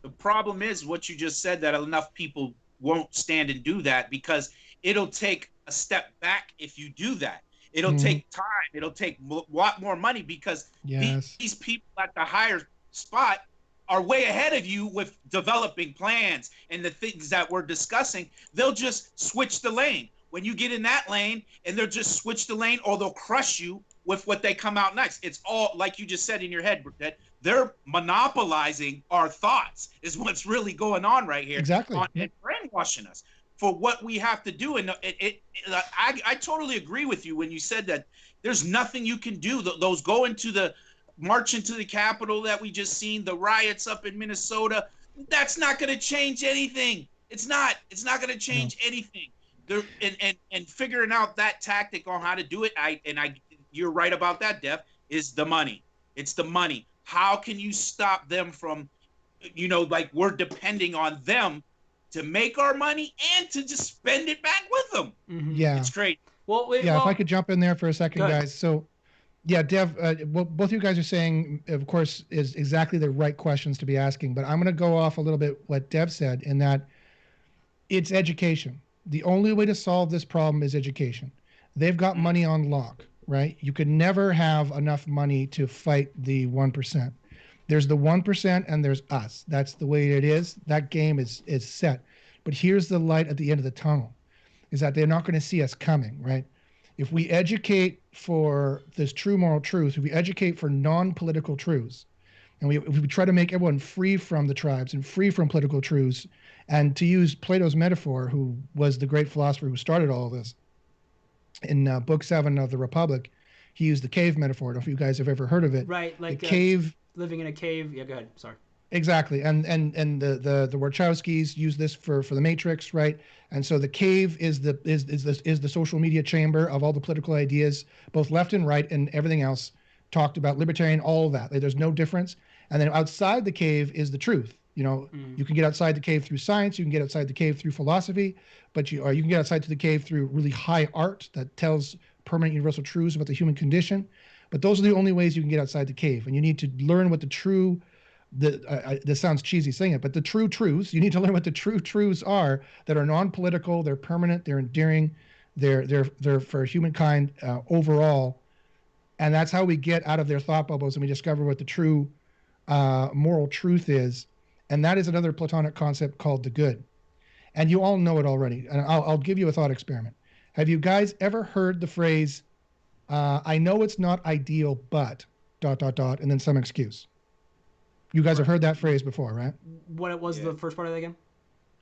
The problem is what you just said, that enough people won't stand and do that, because it'll take a step back if you do that. It'll take time. It'll take a lot more money, because these people at the higher spot are way ahead of you with developing plans and the things that we're discussing, they'll just switch the lane. When you get in that lane, and they'll just switch the lane, or they'll crush you with what they come out next. It's all like you just said in your head, that they're monopolizing our thoughts is what's really going on right here. Exactly. And brainwashing us for what we have to do. And I totally agree with you when you said that there's nothing you can do. Those go into the march into the Capitol that we just seen, the riots up in Minnesota, that's not going to change anything. It's not going to change anything. There, and figuring out that tactic on how to do it, you're right about that, Def, is the money. It's the money. How can you stop them from, like we're depending on them to make our money and to just spend it back with them? Mm-hmm. Yeah. It's great. If I could jump in there for a second, guys. So, yeah, Dev, what both you guys are saying, of course, is exactly the right questions to be asking. But I'm going to go off a little bit what Dev said in that it's education. The only way to solve this problem is education. They've got money on lock, right? You could never have enough money to fight the 1%. There's the 1% and there's us. That's the way it is. That game is set. But here's the light at the end of the tunnel, is that they're not going to see us coming, right? If we educate for this true moral truth, if we educate for non-political truths, and if we try to make everyone free from the tribes and free from political truths, and to use Plato's metaphor, who was the great philosopher who started all of this, in Book 7 of the Republic, he used the cave metaphor. I don't know if you guys have ever heard of it. Right, like the cave. Living in a cave. Yeah, go ahead. Sorry. Exactly, and the Wachowskis use this for the Matrix, right? And so the cave is the social media chamber of all the political ideas, both left and right, and everything else talked about, libertarian, all of that. There's no difference. And then outside the cave is the truth. You can get outside the cave through science, you can get outside the cave through philosophy, but you can get outside to the cave through really high art that tells permanent universal truths about the human condition. But those are the only ways you can get outside the cave. And you need to learn what the true, this sounds cheesy saying it, but the true truths, you need to learn what the true truths are that are non-political, they're permanent, they're endearing, they're for humankind overall. And that's how we get out of their thought bubbles and we discover what the true moral truth is. And that is another Platonic concept called the good. And you all know it already. And I'll give you a thought experiment. Have you guys ever heard the phrase, I know it's not ideal, but ... and then some excuse? You guys have heard that phrase before, right? What was the first part of that again?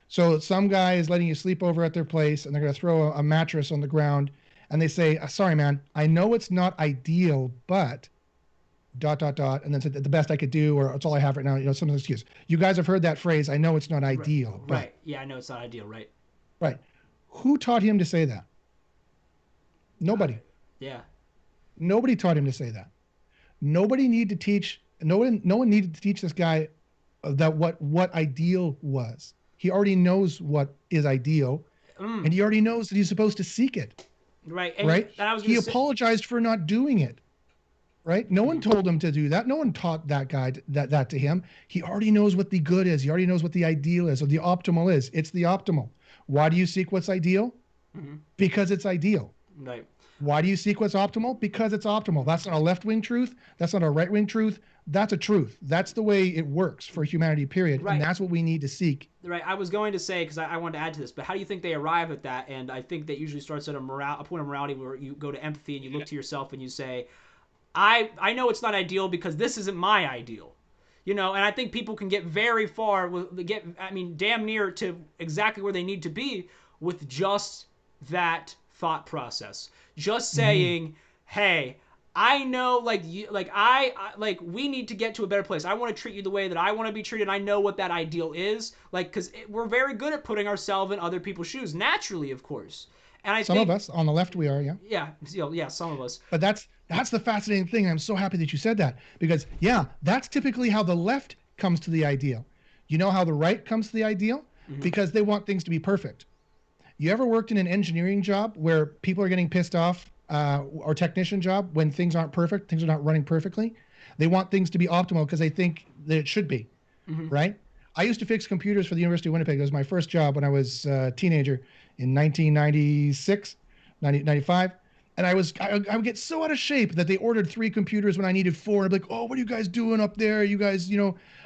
So some guy is letting you sleep over at their place, and they're going to throw a mattress on the ground, and they say, sorry, man, I know it's not ideal, but ... and then said the best I could do, or it's all I have right now, some excuse. You guys have heard that phrase, I know it's not ideal. Right. Yeah, I know it's not ideal, right. Right. Who taught him to say that? Nobody. Yeah. Nobody taught him to say that. No one needed to teach this guy that what ideal was. He already knows what is ideal, and he already knows that he's supposed to seek it. Right. Right? He apologized for not doing it. Right? No one told him to do that. No one taught that guy that to him. He already knows what the good is. He already knows what the ideal is, or the optimal is. It's the optimal. Why do you seek what's ideal? Mm-hmm. Because it's ideal. Right. Why do you seek what's optimal? Because it's optimal. That's not a left-wing truth. That's not a right-wing truth. That's a truth. That's the way it works for humanity, period. Right. And that's what we need to seek. Right. I was going to say, because I wanted to add to this, but how do you think they arrive at that? And I think that usually starts at a point of morality where you go to empathy and you look to yourself and you say, I know it's not ideal because this isn't my ideal, and I think people can get very far, damn near to exactly where they need to be with just that thought process. Just saying, hey, I know, we need to get to a better place. I want to treat you the way that I want to be treated. I know what that ideal is, because we're very good at putting ourselves in other people's shoes, naturally, of course. And I think some of us on the left we are, yeah, some of us. But that's the fascinating thing. I'm so happy that you said that, because that's typically how the left comes to the ideal. You know how the right comes to the ideal? Mm-hmm. Because they want things to be perfect. You ever worked in an engineering job where people are getting pissed off, or technician job, when things aren't perfect, things are not running perfectly? They want things to be optimal because they think that it should be, right? I used to fix computers for the University of Winnipeg. It was my first job when I was a teenager in 1996, 95. And I would get so out of shape that they ordered 3 computers when I needed 4. And I'd be like, oh, what are you guys doing up there? You guys,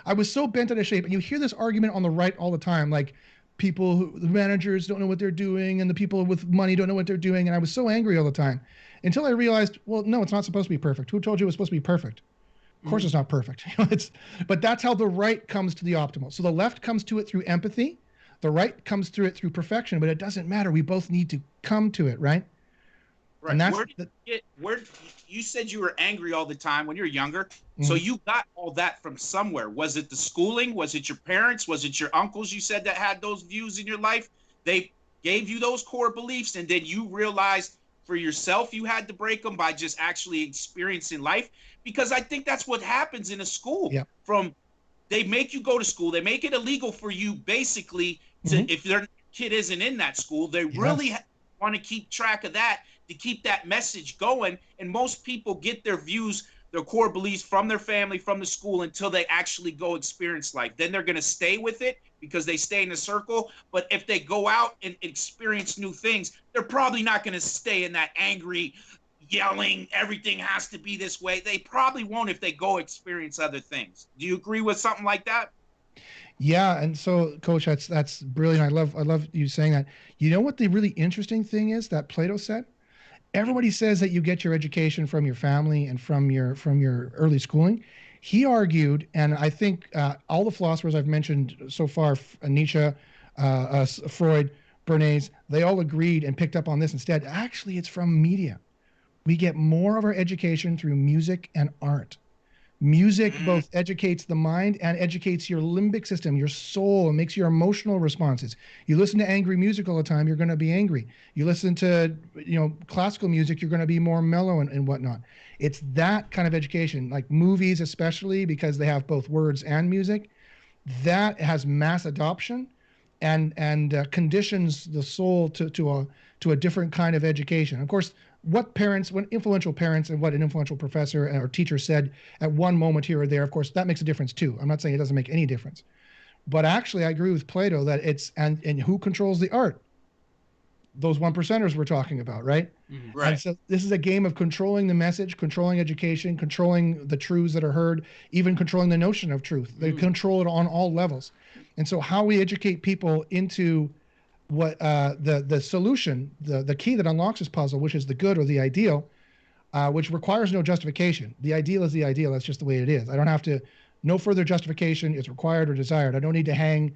I was so bent out of shape. And you hear this argument on the right all the time, like the managers don't know what they're doing, and the people with money don't know what they're doing. And I was so angry all the time until I realized, well, no, it's not supposed to be perfect. Who told you it was supposed to be perfect? Of course, it's not perfect. But that's how the right comes to the optimal. So the left comes to it through empathy. The right comes through it through perfection, but it doesn't matter. We both need to come to it, right? Right. And that's where you said you were angry all the time when you were younger. Mm-hmm. So you got all that from somewhere. Was it the schooling? Was it your parents? Was it your uncles you said that had those views in your life? They gave you those core beliefs, and then you realized for yourself you had to break them by just actually experiencing life? Because I think that's what happens in a school. Yeah. They make you go to school. They make it illegal for you basically to, mm-hmm. if their kid isn't in that school, they really want to keep track of that, to keep that message going. And most people get their views, their core beliefs from their family, from the school, until they actually go experience life. Then they're going to stay with it because they stay in a circle. But if they go out and experience new things, they're probably not going to stay in that angry, yelling, everything has to be this way. They probably won't if they go experience other things. Do you agree with something like that? Yeah, and so, Coach, that's brilliant. I love you saying that. You know what the really interesting thing is that Plato said? Everybody says that you get your education from your family and from your early schooling. He argued, and I think all the philosophers I've mentioned so far, Nietzsche, Freud, Bernays, they all agreed and picked up on this instead. Actually, it's from media. We get more of our education through music and art. Music both educates the mind and educates your limbic system, your soul, and makes your emotional responses. You listen to angry music all the time, you're going to be angry. You listen to classical music, you're going to be more mellow and whatnot. It's that kind of education, like movies especially, because they have both words and music. That has mass adoption and conditions the soul to a different kind of education. Of course, what influential parents and what an influential professor or teacher said at one moment here or there, of course, that makes a difference too. I'm not saying it doesn't make any difference. But actually, I agree with Plato that it's, and who controls the art? Those 1%ers we're talking about, right? Mm-hmm. Right. And so this is a game of controlling the message, controlling education, controlling the truths that are heard, even controlling the notion of truth. They control it on all levels. And so how we educate people into what the solution, the key that unlocks this puzzle, which is the good or the ideal, which requires no justification. The ideal is the ideal. That's just the way it is. I don't have to, no further justification is required or desired. I don't need to hang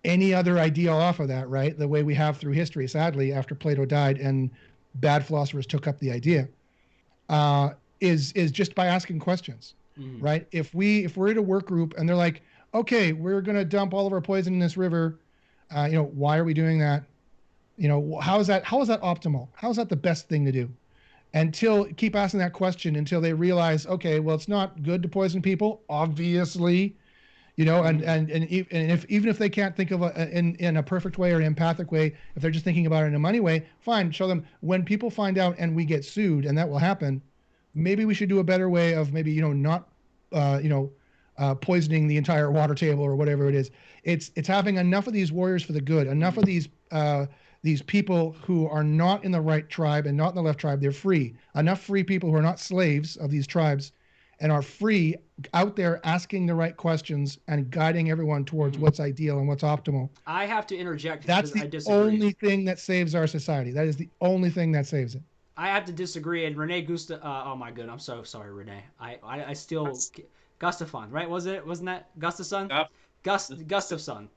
any other ideal off of that, right? The way we have through history, sadly, after Plato died and bad philosophers took up the idea, is just by asking questions, right? If we're in a work group and they're like, okay, we're going to dump all of our poison in this river, why are we doing that? How is that optimal? How is that the best thing to do? Keep asking that question until they realize, okay, well, it's not good to poison people, obviously, and even if they can't think of in a perfect way or an empathic way, if they're just thinking about it in a money way, fine, show them when people find out and we get sued, and that will happen, maybe we should do a better way of maybe, not, poisoning the entire water table or whatever it is. It's having enough of these warriors for the good, enough of these people who are not in the right tribe and not in the left tribe. They're free. Enough free people who are not slaves of these tribes and are free out there asking the right questions and guiding everyone towards what's ideal and what's optimal. I have to interject. That's the only thing that saves our society. That is the only thing that saves it. I have to disagree. And Rene Gustav, oh my God, I'm so sorry, Rene. I still... Gustafsson, right? Wasn't that Gustafsson? Yep. Gustafsson.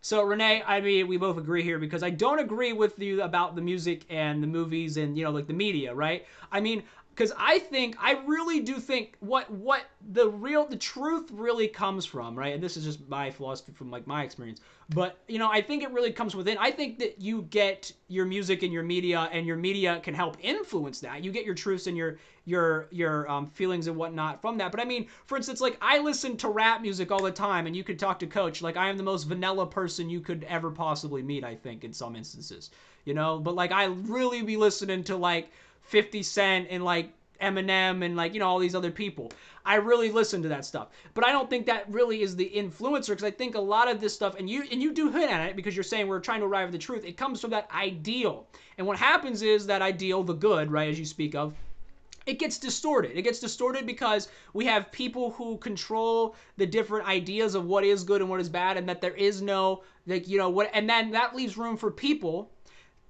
So Rene, I mean, we both agree here because I don't agree with you about the music and the movies and like the media, right? I mean, because I really do think what the truth really comes from, right? And this is just my philosophy from my experience. But I think it really comes within. I think that you get your music and your media can help influence that. You get your truths and your feelings and whatnot from that. But I mean, for instance, I listen to rap music all the time, and you could talk to Coach. I am the most vanilla person you could ever possibly meet, I think, in some instances. But I really be listening to 50 Cent and Eminem and like, you know, all these other people. I really listen to that stuff. But I don't think that really is the influencer, because I think a lot of this stuff, and you do hit at it because you're saying we're trying to arrive at the truth. It comes from that ideal. And what happens is that ideal, the good, right, as you speak of, it gets distorted. It gets distorted because we have people who control the different ideas of what is good and what is bad, and that there is no, like, you know, what, and then that leaves room for people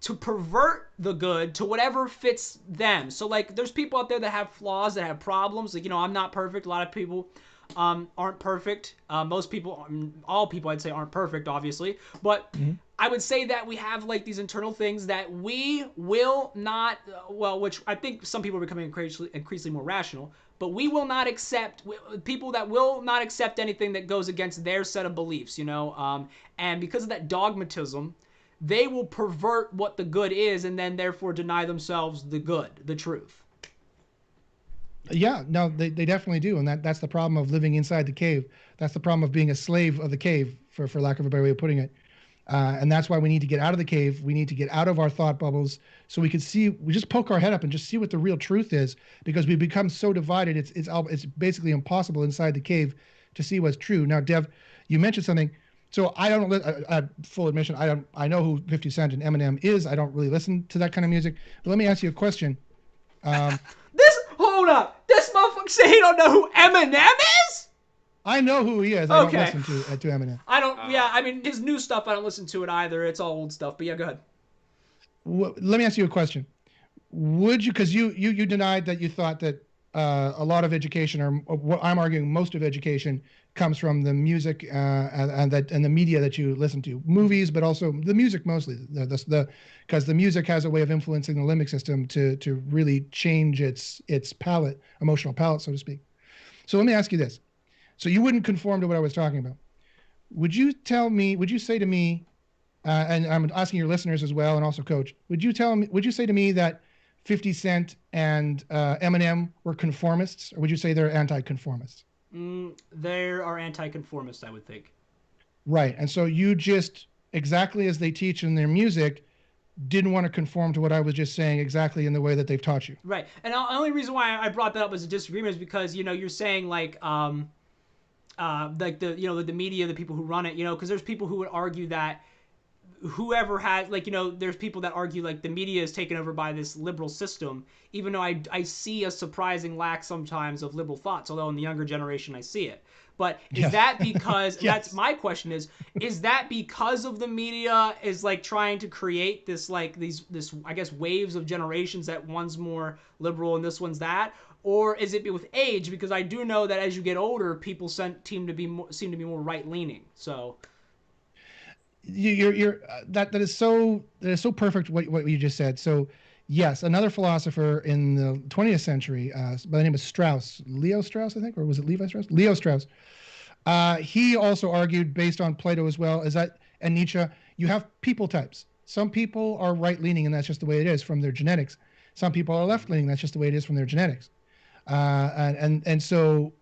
to pervert the good to whatever fits them. So like, there's people out there that have flaws, that have problems. Like, you know, I'm not perfect. A lot of people aren't perfect. Most people, all people I'd say aren't perfect, obviously. But I would say that we have like these internal things that we will not, which I think some people are becoming increasingly more rational, but we will not accept, people that will not accept anything that goes against their set of beliefs, you know? And because of that dogmatism, they will pervert what the good is and then therefore deny themselves the good, the truth. Yeah, no, they definitely do. And that's the problem of living inside the cave. That's the problem of being a slave of the cave, for lack of a better way of putting it. And that's why we need to get out of the cave. We need to get out of our thought bubbles so we can see, we just poke our head up and just see what the real truth is, because we become so divided. It's basically impossible inside the cave to see what's true. Now, Dev, you mentioned something. So I don't, full admission, I know who 50 Cent and Eminem is. I don't really listen to that kind of music. But let me ask you a question. Hold up. This motherfucker say he don't know who Eminem is? I know who he is. I don't listen to Eminem. I don't, yeah, I mean, his new stuff, I don't listen to it either. It's all old stuff. But yeah, go ahead. Let me ask you a question. Would you, because you denied that you thought that a lot of education, or what I'm arguing, most of education comes from the music and the media that you listen to, movies, but also the music mostly, because the music has a way of influencing the limbic system to really change its palette, emotional palette, so to speak. So let me ask you this. So you wouldn't conform to what I was talking about. Would you say to me, and I'm asking your listeners as well, and also Coach, would you say to me that 50 Cent and Eminem were conformists, or would you say they're anti-conformists? They are anti-conformists, I would think. Right. And so you just, exactly as they teach in their music, didn't want to conform to what I was just saying exactly in the way that they've taught you. Right. And the only reason why I brought that up as a disagreement is because, you know, you're saying like the, you know, the media, the people who run it, you know, because there's people who would argue that whoever has, like, you know, there's people that argue like the media is taken over by this liberal system, even though I see a surprising lack sometimes of liberal thoughts, although in the younger generation I see it. But is that because, that's my question is that because of the media is like trying to create this, like this, I guess, waves of generations that one's more liberal and this one's that? Or is it with age? Because I do know that as you get older, people seem to be more right-leaning. So that is so perfect what you just said. So yes, another philosopher in the 20th century by the name of Strauss, Leo Strauss, I think, or was it Levi Strauss? Leo Strauss. He also argued, based on Plato as well, and Nietzsche, you have people types. Some people are right-leaning, and that's just the way it is from their genetics. Some people are left-leaning, that's just the way it is from their genetics. And so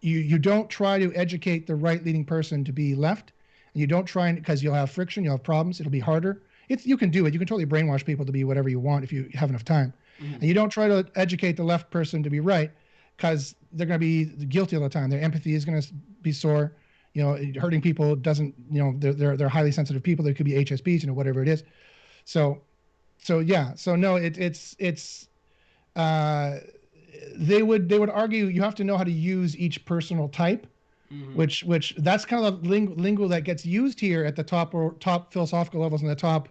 you don't try to educate the right-leaning person to be left. You don't try, because you'll have friction, you'll have problems, it'll be harder. You can do it. You can totally brainwash people to be whatever you want if you have enough time. Mm-hmm. And you don't try to educate the left person to be right, because they're going to be guilty all the time. Their empathy is going to be sore. You know, hurting people doesn't, you know, they're highly sensitive people. There could be HSPs, you know, whatever it is. So yeah. So no, they would argue you have to know how to use each personal type. Mm-hmm. Which that's kind of the lingo that gets used here at the top philosophical levels and the top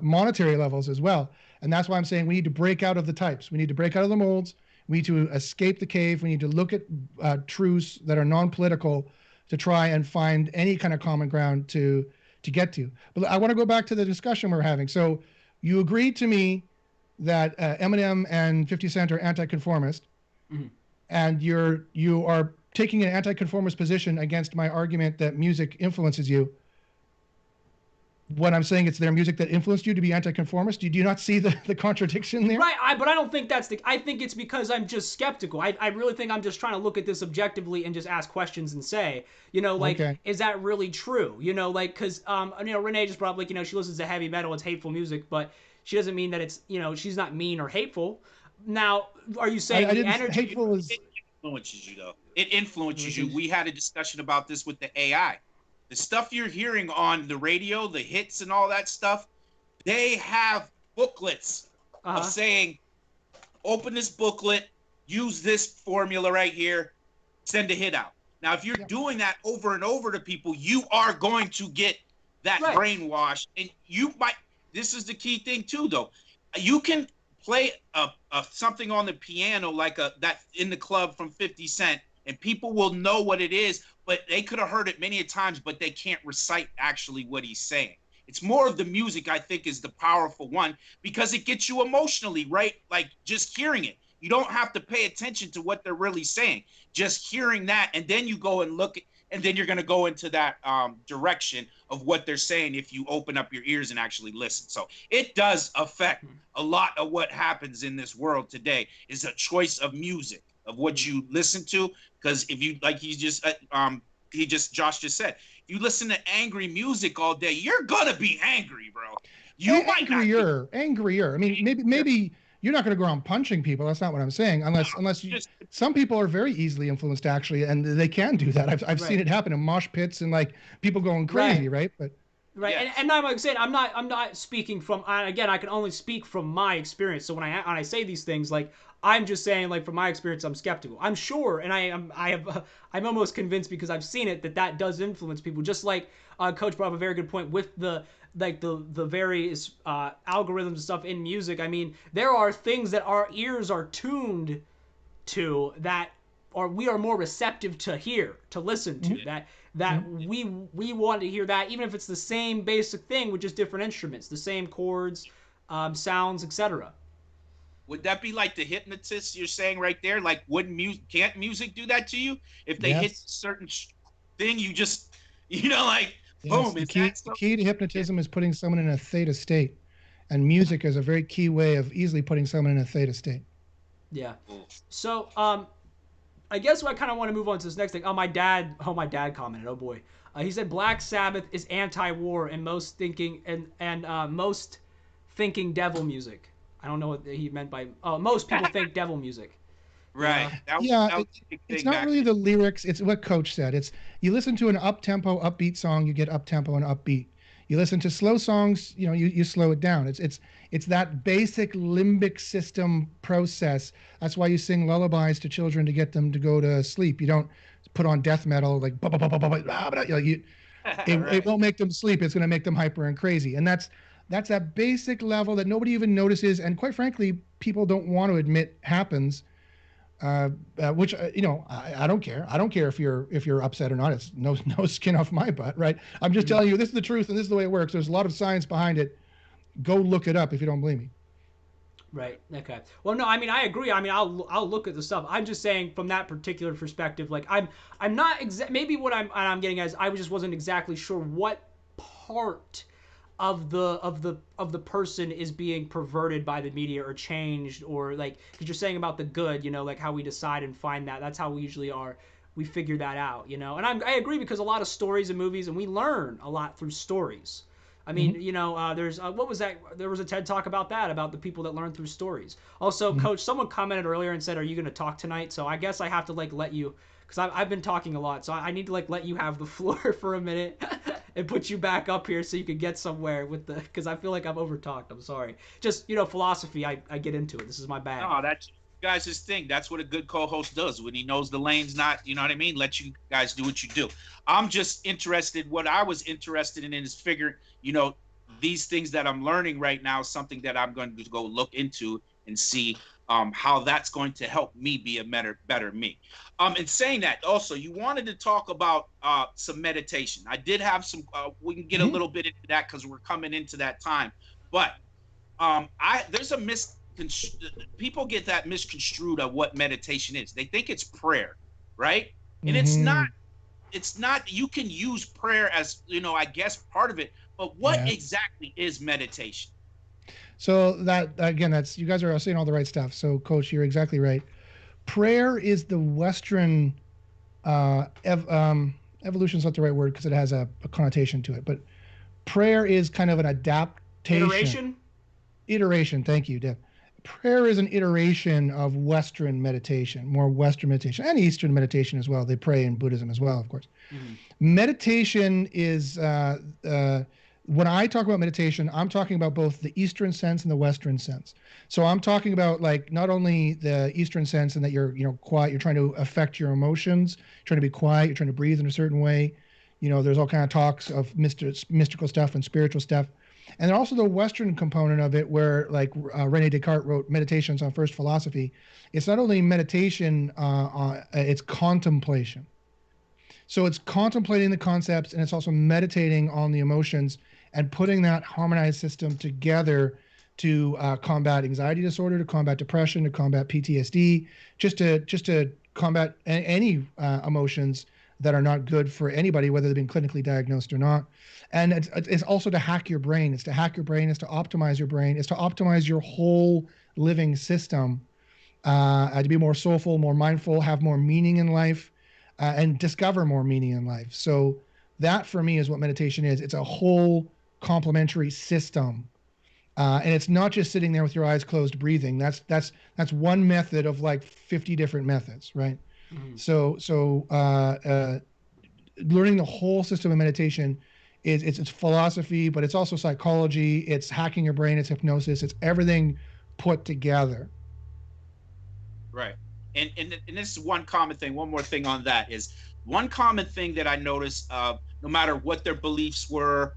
monetary levels as well. And that's why I'm saying we need to break out of the types. We need to break out of the molds. We need to escape the cave. We need to look at truths that are non-political to try and find any kind of common ground to get to. But I want to go back to the discussion we're having. So you agreed to me that Eminem and 50 Cent are anti-conformist, mm-hmm. and you are taking an anti-conformist position against my argument that music influences you. When I'm saying it's their music that influenced you to be anti-conformist, do you not see the contradiction there? Right, but I don't think I think it's because I'm just skeptical. I really think I'm just trying to look at this objectively and just ask questions and say, you know, like, okay, is that really true? You know, like, because, you know, Renee just brought up, like, you know, she listens to heavy metal, it's hateful music, but she doesn't mean that it's, you know, she's not mean or hateful. Now, are you saying I the didn't. energy? Hateful is. It influences you though. It influences you. We had a discussion about this with the AI. The stuff you're hearing on the radio, the hits and all that stuff, they have booklets of saying, open this booklet, use this formula right here, send a hit out. Now, if you're doing that over and over to people, you are going to get that brainwash, and you might. This is the key thing too, though. You can play something on the piano like that in the club from 50 Cent, and people will know what it is, but they could have heard it many times, but they can't recite actually what he's saying. It's more of the music, I think, is the powerful one because it gets you emotionally, right? Like just hearing it. You don't have to pay attention to what they're really saying. Just hearing that, and then you go and look, and then you're going to go into that direction of what they're saying if you open up your ears and actually listen. So it does affect a lot of what happens in this world today is a choice of music, of what you listen to. Because if you, like Josh just said, if you listen to angry music all day, you're going to be angry, bro. You might not be. Angrier. I mean, maybe you're not going to go around punching people. That's not what I'm saying. Unless you, some people are very easily influenced actually, and they can do that. I've seen it happen in mosh pits and like people going crazy, right? But and I'm like saying I'm not speaking from again. I can only speak from my experience. So when I say these things, like I'm just saying, like from my experience, I'm skeptical. I'm sure, and I'm almost convinced because I've seen it that does influence people. Just like Coach brought up a very good point with the various algorithms and stuff in music. I mean, there are things that our ears are tuned to that we are more receptive to hear, to listen to, that we want to hear that, even if it's the same basic thing with just different instruments, the same chords, sounds, etc. Would that be like the hypnotist you're saying right there? Like, can't music do that to you? If they hit a certain thing, you just, like, boom. The key to hypnotism is putting someone in a theta state, and music is a very key way of easily putting someone in a theta state. Yeah. So, I guess I kind of want to move on to this next thing. My dad commented. Oh boy, he said Black Sabbath is anti-war and most thinking most thinking devil music. I don't know what he meant by. Most people think devil music. Right. It's not really the lyrics. It's what Coach said. It's you listen to an up-tempo, upbeat song, you get up-tempo and upbeat. You listen to slow songs, you slow it down. It's that basic limbic system process. That's why you sing lullabies to children to get them to go to sleep. You don't put on death metal like it won't make them sleep. It's going to make them hyper and crazy. And that's that basic level that nobody even notices, and quite frankly, people don't want to admit happens. Which I don't care. I don't care if you're upset or not. It's no skin off my butt, right? I'm just telling you this is the truth and this is the way it works. There's a lot of science behind it. Go look it up if you don't believe me. Right. Okay. Well, no. I mean, I agree. I mean, I'll look at the stuff. I'm just saying from that particular perspective. Like, I'm not maybe what I'm getting at is I just wasn't exactly sure what part of the person is being perverted by the media or changed, or like, because you're saying about the good, like how we decide and find that's how we usually are. We figure that out, and I agree, because a lot of stories and movies, and we learn a lot through stories. I mean, there's what was that? There was a TED Talk about that, about the people that learn through stories. Also, Coach, someone commented earlier and said, "Are you going to talk tonight?" So I guess I have to let you, because I've been talking a lot, so I need to let you have the floor for a minute and put you back up here so you can get somewhere with because I feel like I'm overtalked. I'm sorry. Just philosophy. I get into it. This is my bag. No, that's you guys' thing. That's what a good co-host does when he knows the lane's not. You know what I mean? Let you guys do what you do. I'm just interested. What I was interested in is figuring. These things that I'm learning right now, something that I'm going to go look into and see how that's going to help me be a better me. And saying that, also, you wanted to talk about some meditation. I did have some. We can get a little bit into that because we're coming into that time. But there's people get that misconstrued of what meditation is. They think it's prayer, right? And it's not. It's not. You can use prayer as I guess part of it. But what exactly is meditation? So that again, that's you guys are saying all the right stuff. So, Coach, you're exactly right. Prayer is the Western evolution's not the right word because it has a connotation to it. But prayer is kind of an adaptation. Iteration. Iteration. Thank you, Deb. prayer is an iteration of Western meditation, more Western meditation, and Eastern meditation as well. They pray in Buddhism as well, of course. Mm-hmm. Meditation is, when I talk about meditation, I'm talking about both the Eastern sense and the Western sense. So I'm talking about like not only the Eastern sense and that you're, quiet, you're trying to affect your emotions, trying to be quiet, you're trying to breathe in a certain way. There's all kind of talks of mystical stuff and spiritual stuff. And then also the Western component of it, where like Rene Descartes wrote Meditations on First Philosophy. It's not only meditation, it's contemplation. So it's contemplating the concepts, and it's also meditating on the emotions and putting that harmonized system together to combat anxiety disorder, to combat depression, to combat PTSD, just to combat any emotions that are not good for anybody, whether they've been clinically diagnosed or not. And it's also to hack your brain. It's to hack your brain. It's to optimize your brain. It's to optimize your whole living system, to be more soulful, more mindful, have more meaning in life, and discover more meaning in life. So that for me is what meditation is. It's a whole complementary system. And it's not just sitting there with your eyes closed breathing. That's one method of like 50 different methods, right? Mm-hmm. So learning the whole system of meditation it's philosophy, but it's also psychology. It's hacking your brain. It's hypnosis. It's everything put together. Right. And this is one common thing. One more thing on that is one common thing that I noticed, no matter what their beliefs were,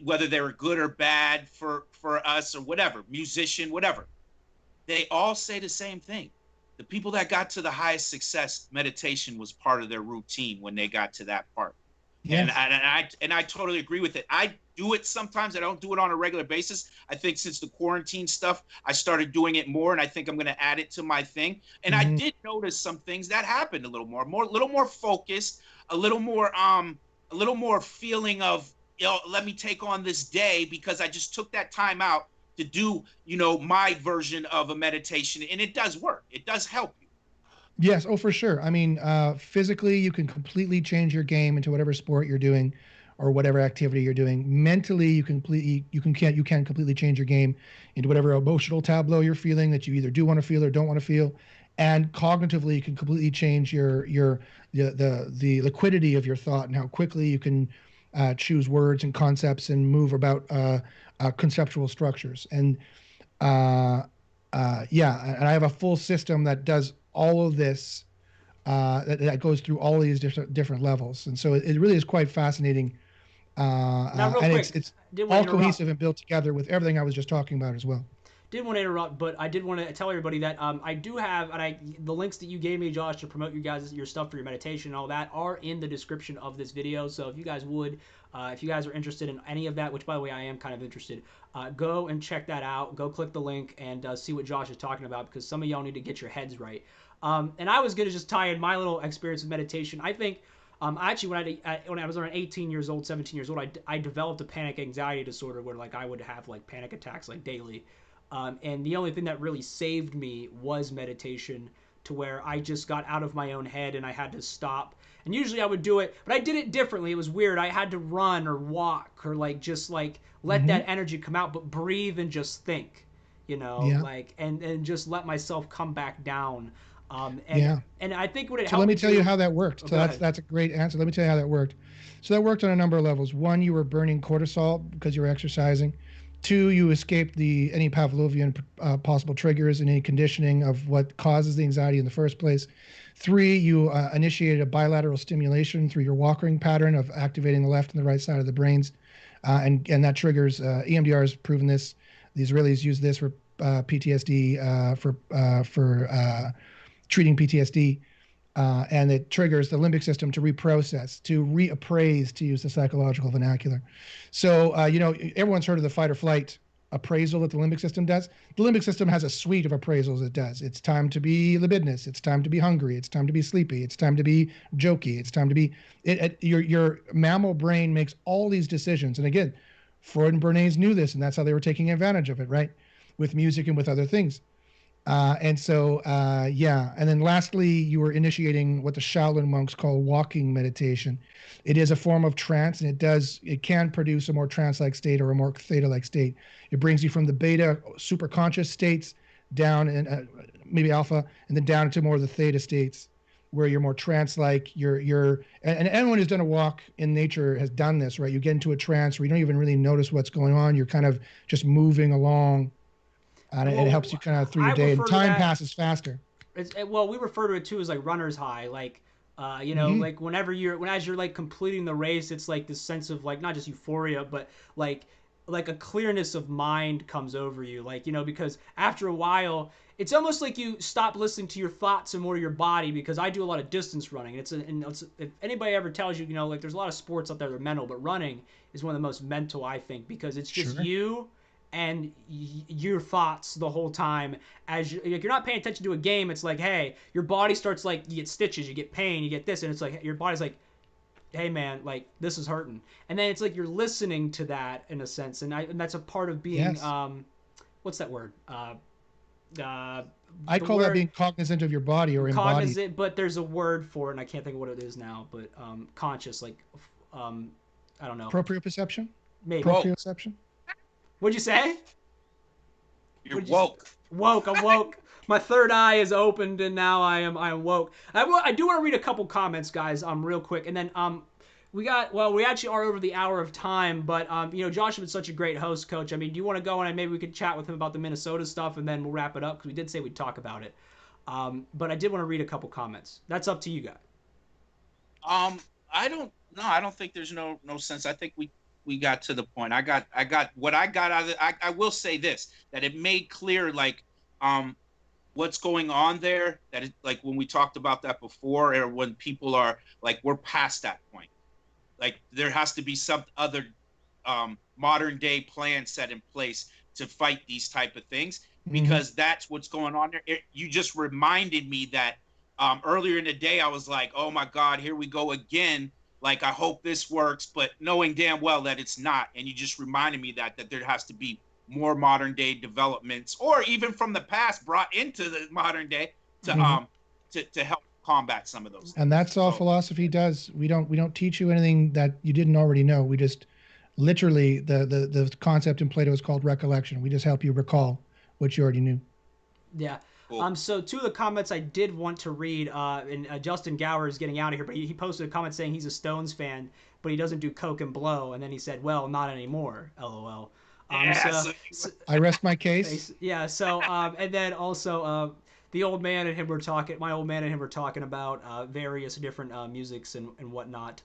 whether they were good or bad for us or whatever, musician, whatever, they all say the same thing. The people that got to the highest success, meditation was part of their routine when they got to that part. Yes. And I totally agree with it. I do it sometimes. I don't do it on a regular basis. I think since the quarantine stuff, I started doing it more, and I think I'm going to add it to my thing. And I did notice some things that happened a little more focused, a little more feeling of, let me take on this day because I just took that time out to do, my version of a meditation, and it does work. It does help you. Yes. Oh, for sure. I mean, physically, you can completely change your game into whatever sport you're doing or whatever activity you're doing. Mentally, you can completely change your game into whatever emotional tableau you're feeling that you either do want to feel or don't want to feel. And cognitively, you can completely change the liquidity of your thought and how quickly you can choose words and concepts and move about conceptual structures. And and I have a full system that does all of this, that goes through all these different levels, and so it really is quite fascinating. And quick, it's all cohesive and built together with everything I was just talking about as well. Didn't want to interrupt, but I did want to tell everybody that I do have, the links that you gave me, Josh, to promote your stuff for your meditation and all that are in the description of this video. So if you guys are interested in any of that, which by the way I am kind of interested, go and check that out. Go click the link and see what Josh is talking about, because some of y'all need to get your heads right. And I was gonna just tie in my little experience with meditation. I think actually when I was around 18 years old, 17 years old, I developed a panic anxiety disorder where like I would have like panic attacks like daily. And the only thing that really saved me was meditation, to where I just got out of my own head and I had to stop. And usually I would do it, but I did it differently. It was weird. I had to run or walk or like just like let that energy come out, but breathe and just think, like and just let myself come back down. And I think what it helped. So let me tell you how that worked. So that's a great answer. Let me tell you how that worked. So that worked on a number of levels. One, you were burning cortisol because you were exercising. Two, you escaped any Pavlovian possible triggers and any conditioning of what causes the anxiety in the first place. Three, you initiated a bilateral stimulation through your walking pattern of activating the left and the right side of the brains, and that triggers. EMDR has proven this. The Israelis use this for PTSD, for treating PTSD, and it triggers the limbic system to reprocess, to reappraise, to use the psychological vernacular. So, everyone's heard of the fight or flight appraisal that the limbic system does. The limbic system has a suite of appraisals it does. It's time to be libidinous. It's time to be hungry. It's time to be sleepy. It's time to be jokey. It's time to be... Your mammal brain makes all these decisions. And again, Freud and Bernays knew this, and that's how they were taking advantage of it, right? With music and with other things. And so, yeah. And then lastly, you were initiating what the Shaolin monks call walking meditation. It is a form of trance, and it can produce a more trance-like state or a more theta-like state. It brings you from the beta superconscious states down, and maybe alpha, and then down to more of the theta states, where you're more trance-like. And anyone who's done a walk in nature has done this, right? You get into a trance where you don't even really notice what's going on. You're kind of just moving along, and it helps you kind of through your day, and time passes faster. Well, we refer to it too as like runner's high, like like as you're like completing the race, it's like this sense of like not just euphoria, but like a clearness of mind comes over you, like because after a while it's almost like you stop listening to your thoughts and more your body, because I do a lot of distance running. If anybody ever tells you, like there's a lot of sports out there that are mental, but running is one of the most mental, I think, because it's just you and your thoughts the whole time. As you're not paying attention to a game, it's like, hey, your body starts like, you get stitches, you get pain, you get this, and it's like your body's like, hey man, like this is hurting, and then it's like you're listening to that in a sense, and that's a part of being what's that word? I call that being cognizant of your body or embodied. Cognizant, but there's a word for it, and I can't think of what it is now. But conscious, like I don't know. Proprioception. Maybe. Proprioception. What'd you say? You're woke. Woke. I'm woke. My third eye is opened, and now I am woke. I do want to read a couple comments, guys, real quick, and then we actually are over the hour of time, but Josh has been such a great host, Coach. I mean, do you want to go and maybe we could chat with him about the Minnesota stuff, and then we'll wrap it up, because we did say we'd talk about it. But I did want to read a couple comments. That's up to you guys. I don't think there's no sense. I think we got to the point. I got what I got out of it. I will say this, that it made clear, like, what's going on there, that it, like when we talked about that before, or when people are like, we're past that point. Like there has to be some other modern day plan set in place to fight these type of things, because that's what's going on there. You just reminded me that earlier in the day, I was like, oh my God, here we go again. Like, I hope this works, but knowing damn well that it's not. And you just reminded me that there has to be more modern day developments, or even from the past brought into the modern day to help combat some of those things. And that's all philosophy does. We don't teach you anything that you didn't already know. We just literally, the concept in Plato is called recollection. We just help you recall what you already knew. Yeah. Cool. So two of the comments I did want to read, and Justin Gower is getting out of here, but he posted a comment saying he's a Stones fan, but he doesn't do coke and blow, and then he said, well, not anymore, LOL. I rest my case. Yeah. So and then also the old man and him were talking. My old man and him were talking about various different musics and whatnot.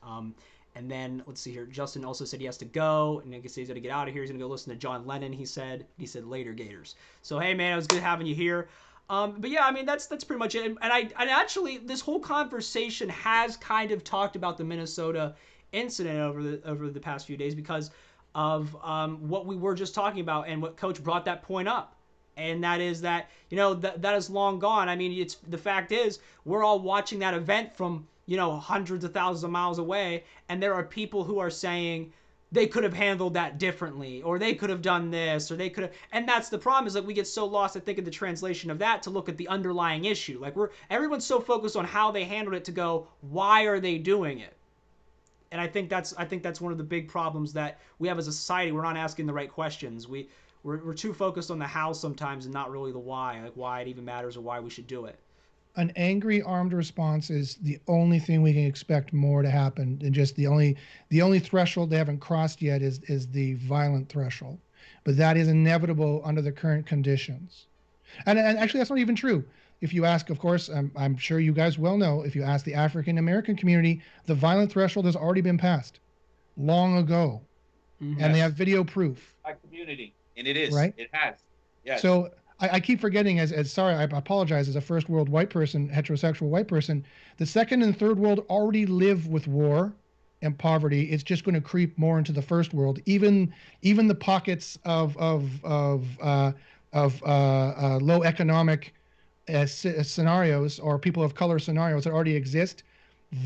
And then let's see here. Justin also said he has to go, and I guess he's gonna get out of here. He's gonna go listen to John Lennon. He said later, Gators. So hey man, it was good having you here. But yeah, I mean that's pretty much it. And I actually, this whole conversation has kind of talked about the Minnesota incident over the past few days, because of what we were just talking about, and what Coach brought that point up, and that is that that is long gone. I mean, the fact is we're all watching that event from hundreds of thousands of miles away, and there are people who are saying they could have handled that differently, or they could have done this, or they could have, and that's the problem, is like we get so lost, I think, in the translation of that to look at the underlying issue. Like everyone's so focused on how they handled it to go, why are they doing it? And I think that's one of the big problems that we have as a society. We're not asking the right questions. We're too focused on the how sometimes, and not really the why, like why it even matters or why we should do it. An angry armed response is the only thing we can expect more to happen, and just the only threshold they haven't crossed yet is the violent threshold. But that is inevitable under the current conditions. And actually, that's not even true. If you ask, of course, I'm sure you guys well know, if you ask the African American community, the violent threshold has already been passed long ago. And they have video proof. My community, and it is right. It has. Yes. So I keep forgetting, sorry, I apologize, as a first world white person, heterosexual white person, the second and third world already live with war and poverty. It's just going to creep more into the first world. Even the pockets of low economic scenarios, or people of color scenarios that already exist,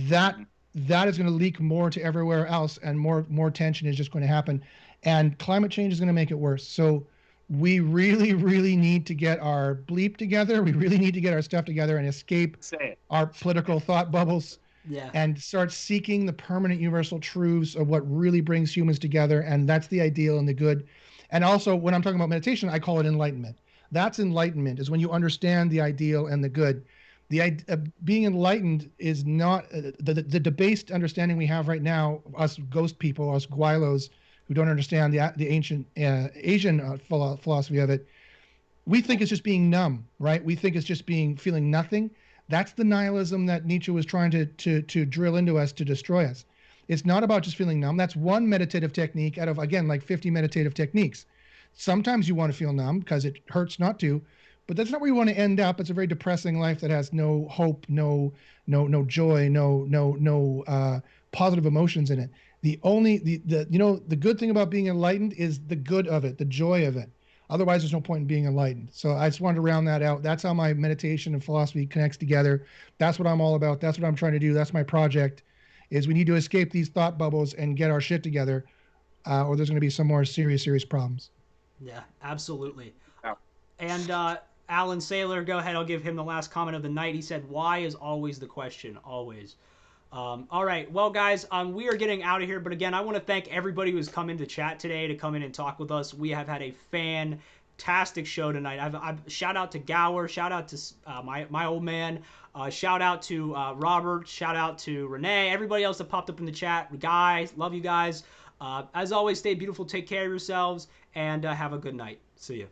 that is going to leak more to everywhere else, and more tension is just going to happen, and climate change is going to make it worse. So we really, really need to get our bleep together. We really need to get our stuff together and escape our political thought bubbles. Yeah. And start seeking the permanent universal truths of what really brings humans together. And that's the ideal and the good. And also, when I'm talking about meditation, I call it enlightenment. That's enlightenment, is when you understand the ideal and the good. Being enlightened is not the debased understanding we have right now, us ghost people, us guilos, who don't understand the ancient Asian philosophy of it. We think it's just being numb, right? We think it's just feeling nothing. That's the nihilism that Nietzsche was trying to drill into us to destroy us. It's not about just feeling numb. That's one meditative technique out of, again, like 50 meditative techniques. Sometimes you want to feel numb because it hurts not to, but that's not where you want to end up. It's a very depressing life that has no hope, no joy, no positive emotions in it. The good thing about being enlightened is the good of it, the joy of it. Otherwise, there's no point in being enlightened. So I just wanted to round that out. That's how my meditation and philosophy connects together. That's what I'm all about. That's what I'm trying to do. That's my project, is we need to escape these thought bubbles and get our shit together, or there's going to be some more serious problems. Yeah, absolutely. Yeah. And Alan Saylor, go ahead. I'll give him the last comment of the night. He said, why is always the question, always. All right, well, guys, we are getting out of here. But again, I want to thank everybody who's come into chat today to come in and talk with us. We have had a fantastic show tonight. I've shout out to Gower, shout out to my old man, shout out to Robert, shout out to Renee, everybody else that popped up in the chat. Guys, love you guys. As always, stay beautiful, take care of yourselves, and have a good night. See you.